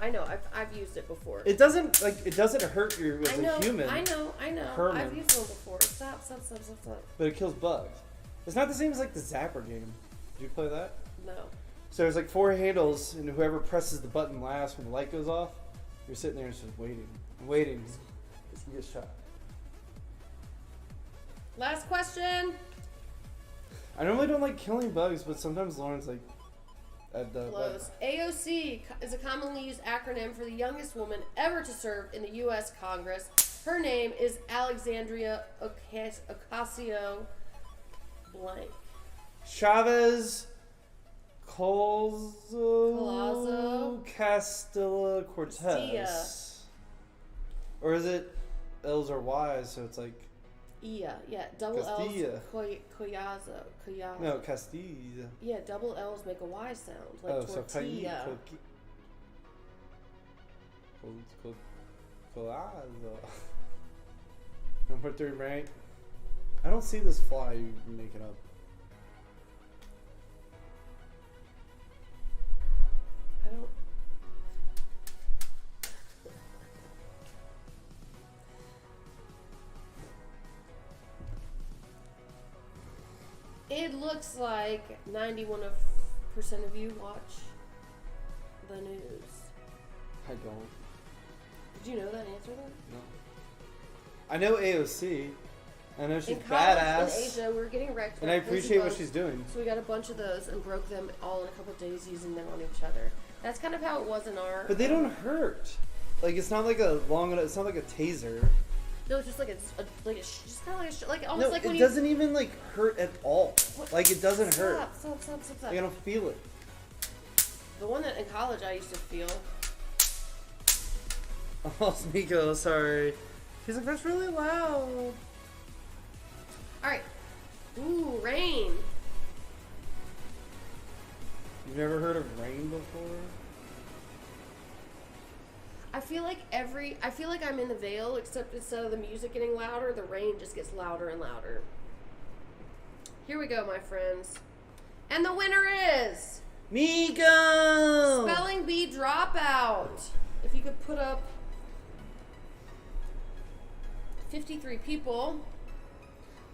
I know. I've used it before. It doesn't hurt you as I know, a human. I know. Herman. I've used one before. Stop. But it kills bugs. It's not the same as like the Zapper game. Did you play that? No. So there's like 4 handles, and whoever presses the button last when the light goes off, you're sitting there and just waiting. And waiting. Just to get shot. Last question. I normally don't like killing bugs, but sometimes Lauren's like at the Close. AOC is a commonly used acronym for the youngest woman ever to serve in the U.S. Congress. Her name is Alexandria Ocasio blank. Chavez Colzo Castilla Cortez. Castilla. Or is it L's or Y's, so it's like Yeah, double Castilla. L's. Collazo. no, Castilla. Yeah, double L's make a Y sound, like Oh, so tortilla. Collazo. Number 3 rank. I don't see this fly you make it up. I don't. It looks like 91% of you watch the news. I don't. Did you know that answer though? No. I know AOC. I know she's In college, badass. in Asia, we were getting wrecked. And by I prison appreciate what bugs. she's doing. So we got a bunch of those and broke them all in a couple of days using them on each other. That's kind of how it was in our. But they don't hurt. Like it's not like a long. It's not like a taser. No, it's just like just kind of like almost No, like when it you. doesn't even like hurt at all. What? Like it doesn't hurt. Stop. Like, I don't feel it. The one that in college I used to feel. Oh, Nico, sorry. He's like, that's really loud. Alright. Ooh, rain. You've never heard of rain before? I feel like I'm in the Vale, except instead of the music getting louder, the rain just gets louder and louder. Here we go, my friends. And the winner is Miko! Spelling Bee Dropout. If you could put up 53 people.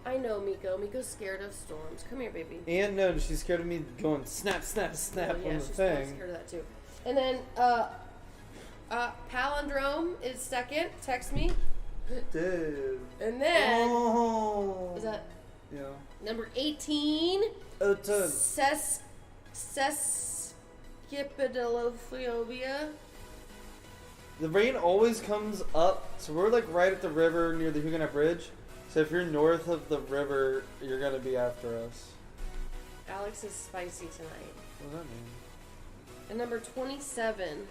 I know Miko. Miko's scared of storms. Come here, baby. And no, she's scared of me going snap, snap, snap Oh, yeah, on the she's thing. scared of that too. And then Palindrome is second. Text me. Dude. And then Oh. is that Yeah. number 18? Oh, Toad. Sesquipedalophobia. The rain always comes up, so we're like right at the river near the Huguenot Bridge. So if you're north of the river, you're gonna be after us. Alex is spicy tonight. What does that mean? And number 27,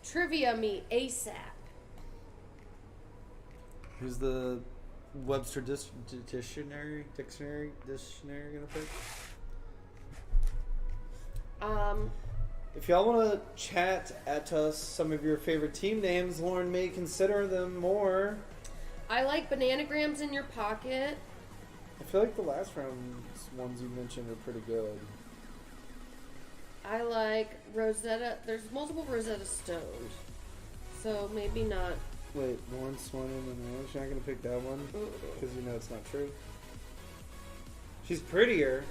Trivia Me ASAP. Who's the Webster dictionary gonna pick? If y'all want to chat at us some of your favorite team names, Lauren may consider them more. I like Bananagrams in Your Pocket. I feel like the last round's ones you mentioned are pretty good. I like Rosetta. There's multiple Rosetta Stones. So maybe not. Wait, Lauren Swan in the nose? You're not going to pick that one? Because you know it's not true. She's prettier.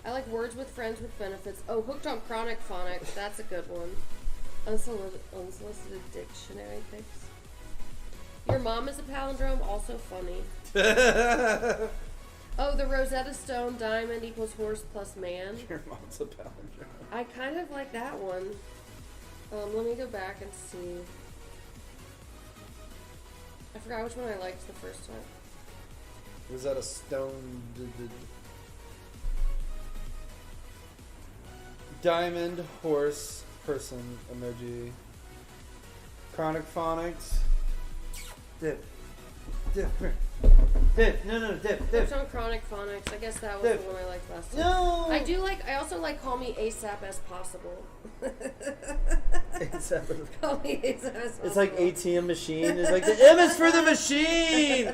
I like Words with Friends with Benefits. Oh, Hooked on Chronic Phonics. That's a good one. Unsolicited dictionary picks. Your Mom is a Palindrome. Also funny. Oh, the Rosetta Stone diamond equals horse plus man. Your mom's a palindrome. I kind of like that one. Let me go back and see. I forgot which one I liked the first time. Was that a stone? Diamond, horse, person emoji. Chronic phonics. Dip. Dip. Dip. No, dip. Hooked on Chronic Phonics. I guess that was Dip. the one I liked last time. No! I also like Call Me ASAP as Possible. Call Me ASAP as Possible. It's like ATM machine. It's like the M is for the machine!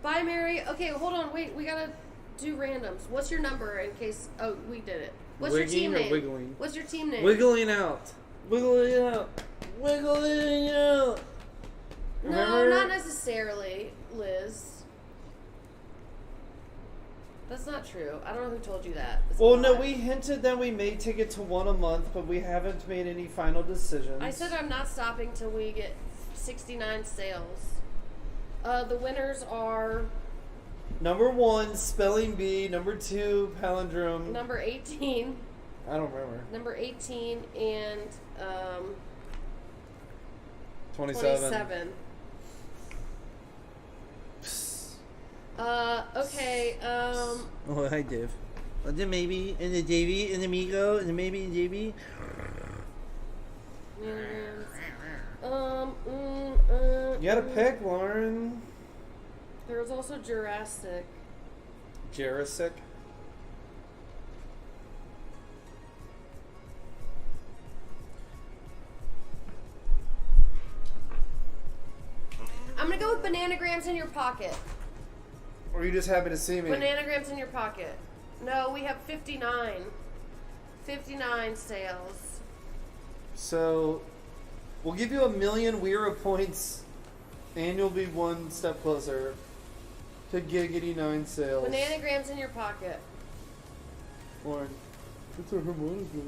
Bye, Mary. Okay, hold on. Wait, we gotta do randoms. What's your number in case... Oh, we did it. What's your team name? Wiggling? What's your team name? Wiggling out. Wiggling out. Wiggling out. No, Remember? not necessarily, Liz. That's not true. I don't know who told you that. It's a Well, no, lie. we hinted that we may take it to one a month, but we haven't made any final decisions. I said I'm not stopping till we get 69 sales. The winners are Number 1, spelling bee. Number 2, palindrome. number 18, I don't remember. number 18, and 27. 27. Okay, Oh, hi, Dave. The maybe, and the JV, and the Migo, and the maybe, and JV. You gotta pick, Lauren. there was also Jurassic. Jurassic. I'm gonna go with Bananagrams in Your Pocket. Or are you just happy to see me? Bananagrams in Your Pocket. No, we have 59. 59 sales. So, we'll give you 1,000,000 Weira points, and you'll be one step closer to giggity 9 sales. Bananagrams in Your Pocket. Lauren, it's a harmonica.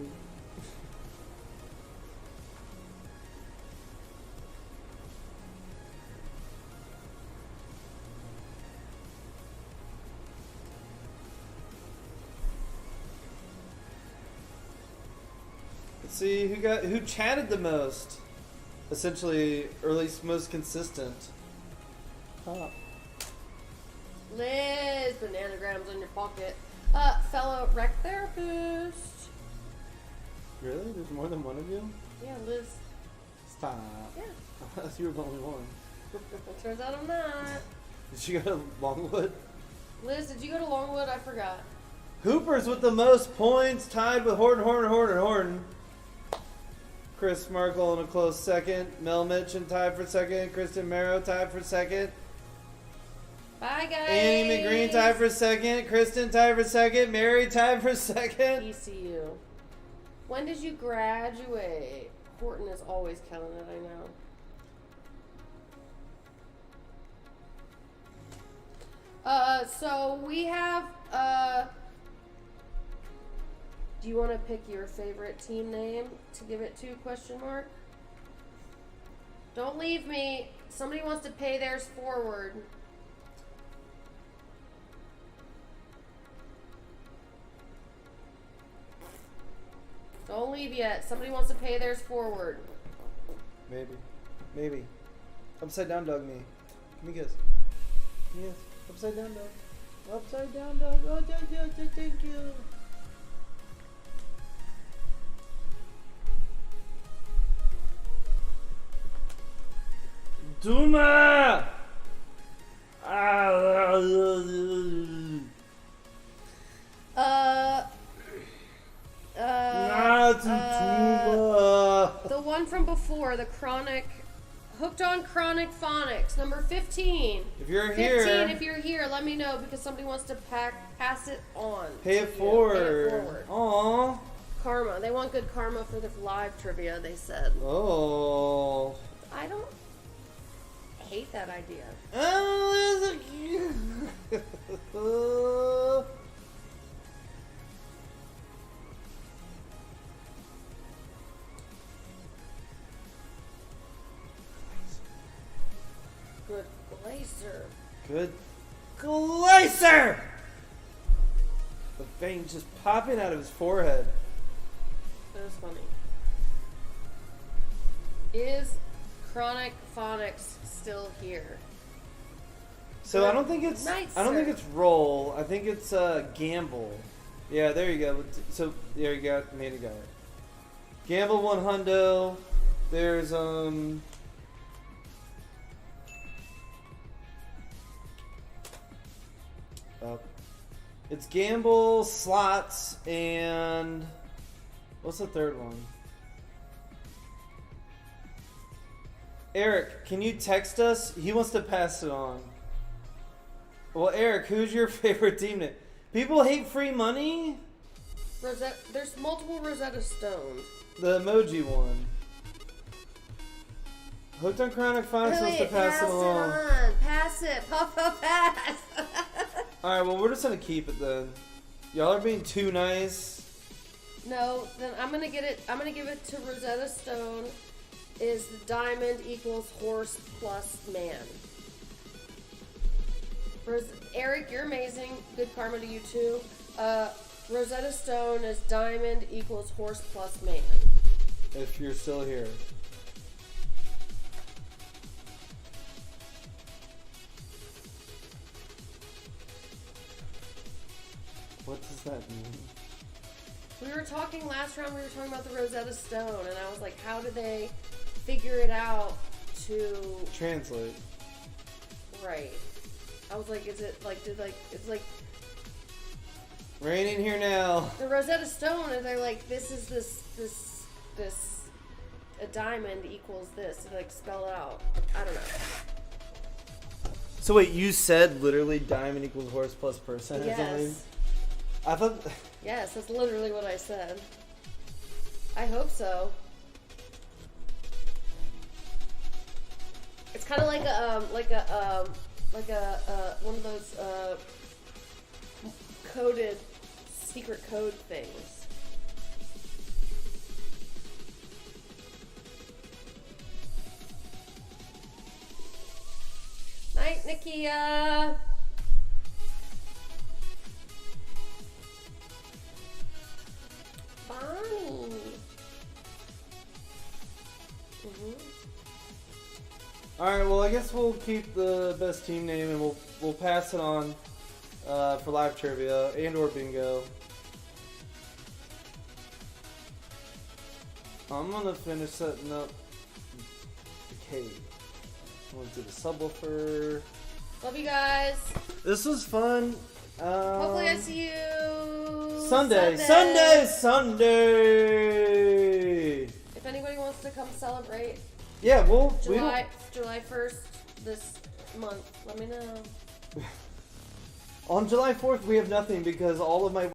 Let's see who chatted the most. Essentially, or at least most consistent. Top. Liz, Bananagrams in Your Pocket. Fellow rec therapist. Really? There's more than one of you? Yeah, Liz. Stop. Yeah. I thought you were the only one. Turns out I'm not. Did you go to Longwood? Liz, did you go to Longwood? I forgot. Hoopers with the most points, tied with Horton. Chris Markle in a close second. Mel Mitchin tied for second. Kristen Merrow tied for second. Bye, guys. Annie McGreen tied for second. Kristen tied for second. Mary tied for second. ECU. When did you graduate? Horton is always killing it, I know. So we have, do you want to pick your favorite team name to give it to, question mark? Don't leave me. Somebody wants to pay theirs forward. Don't leave yet. Somebody wants to pay theirs forward. Maybe. Upside down dog me. Give me a kiss. Yes. Upside down dog. Upside down dog. Oh, thank you. Duma! The one from before, the chronic, hooked on chronic phonics, number 15. If you're 15, here, if you're here, let me know because somebody wants to pass it on. pay it forward. Aww. Karma. They want good karma for the live trivia, they said. Oh. I don't hate that idea. Oh, that's so cute. Good glazer. Good glazer! The vein just popping out of his forehead. That was funny. Is chronic phonics still here? So I don't think it's Night, I don't sir. think it's roll. I think it's gamble. Yeah, there you go. So there you go. Made a guy. Gamble 1 hundo. There's it's gamble, slots, and what's the third one? Eric, can you text us? He wants to pass it on. Well, Eric, who's your favorite team name? People hate free money? There's multiple Rosetta Stones. The emoji one. Hooked on Chronic Phonics wants to pass it along. Pass it. Pass. Alright, well, we're just going to keep it then. Y'all are being too nice. No, then I'm gonna get it. I'm gonna give it to Rosetta Stone. Is the diamond equals horse plus man? Eric, you're amazing. Good karma to you too. Rosetta Stone is diamond equals horse plus man. If you're still here. What does that mean? We were talking last round. We were talking about the Rosetta Stone, and I was like, "How did they figure it out to translate?" Right. I was like, "Is it like it's like raining here now?" The Rosetta Stone, and they're like, "This is this a diamond equals this." And like spell it out. I don't know. So wait, you said literally diamond equals horse plus person or something? Yes. I thought. Yes, that's literally what I said. I hope so. It's kind of like a one of those coded secret code things. Night, Nikia. Bonnie. Alright, well I guess we'll keep the best team name and we'll pass it on for live trivia and or bingo. I'm gonna finish setting up the cave. I'm gonna do the subwoofer. Love you guys. This was fun. Hopefully I see you Sunday. If anybody wants to come celebrate Yeah, July 1st this month, let me know. on July 4th we have nothing because all of my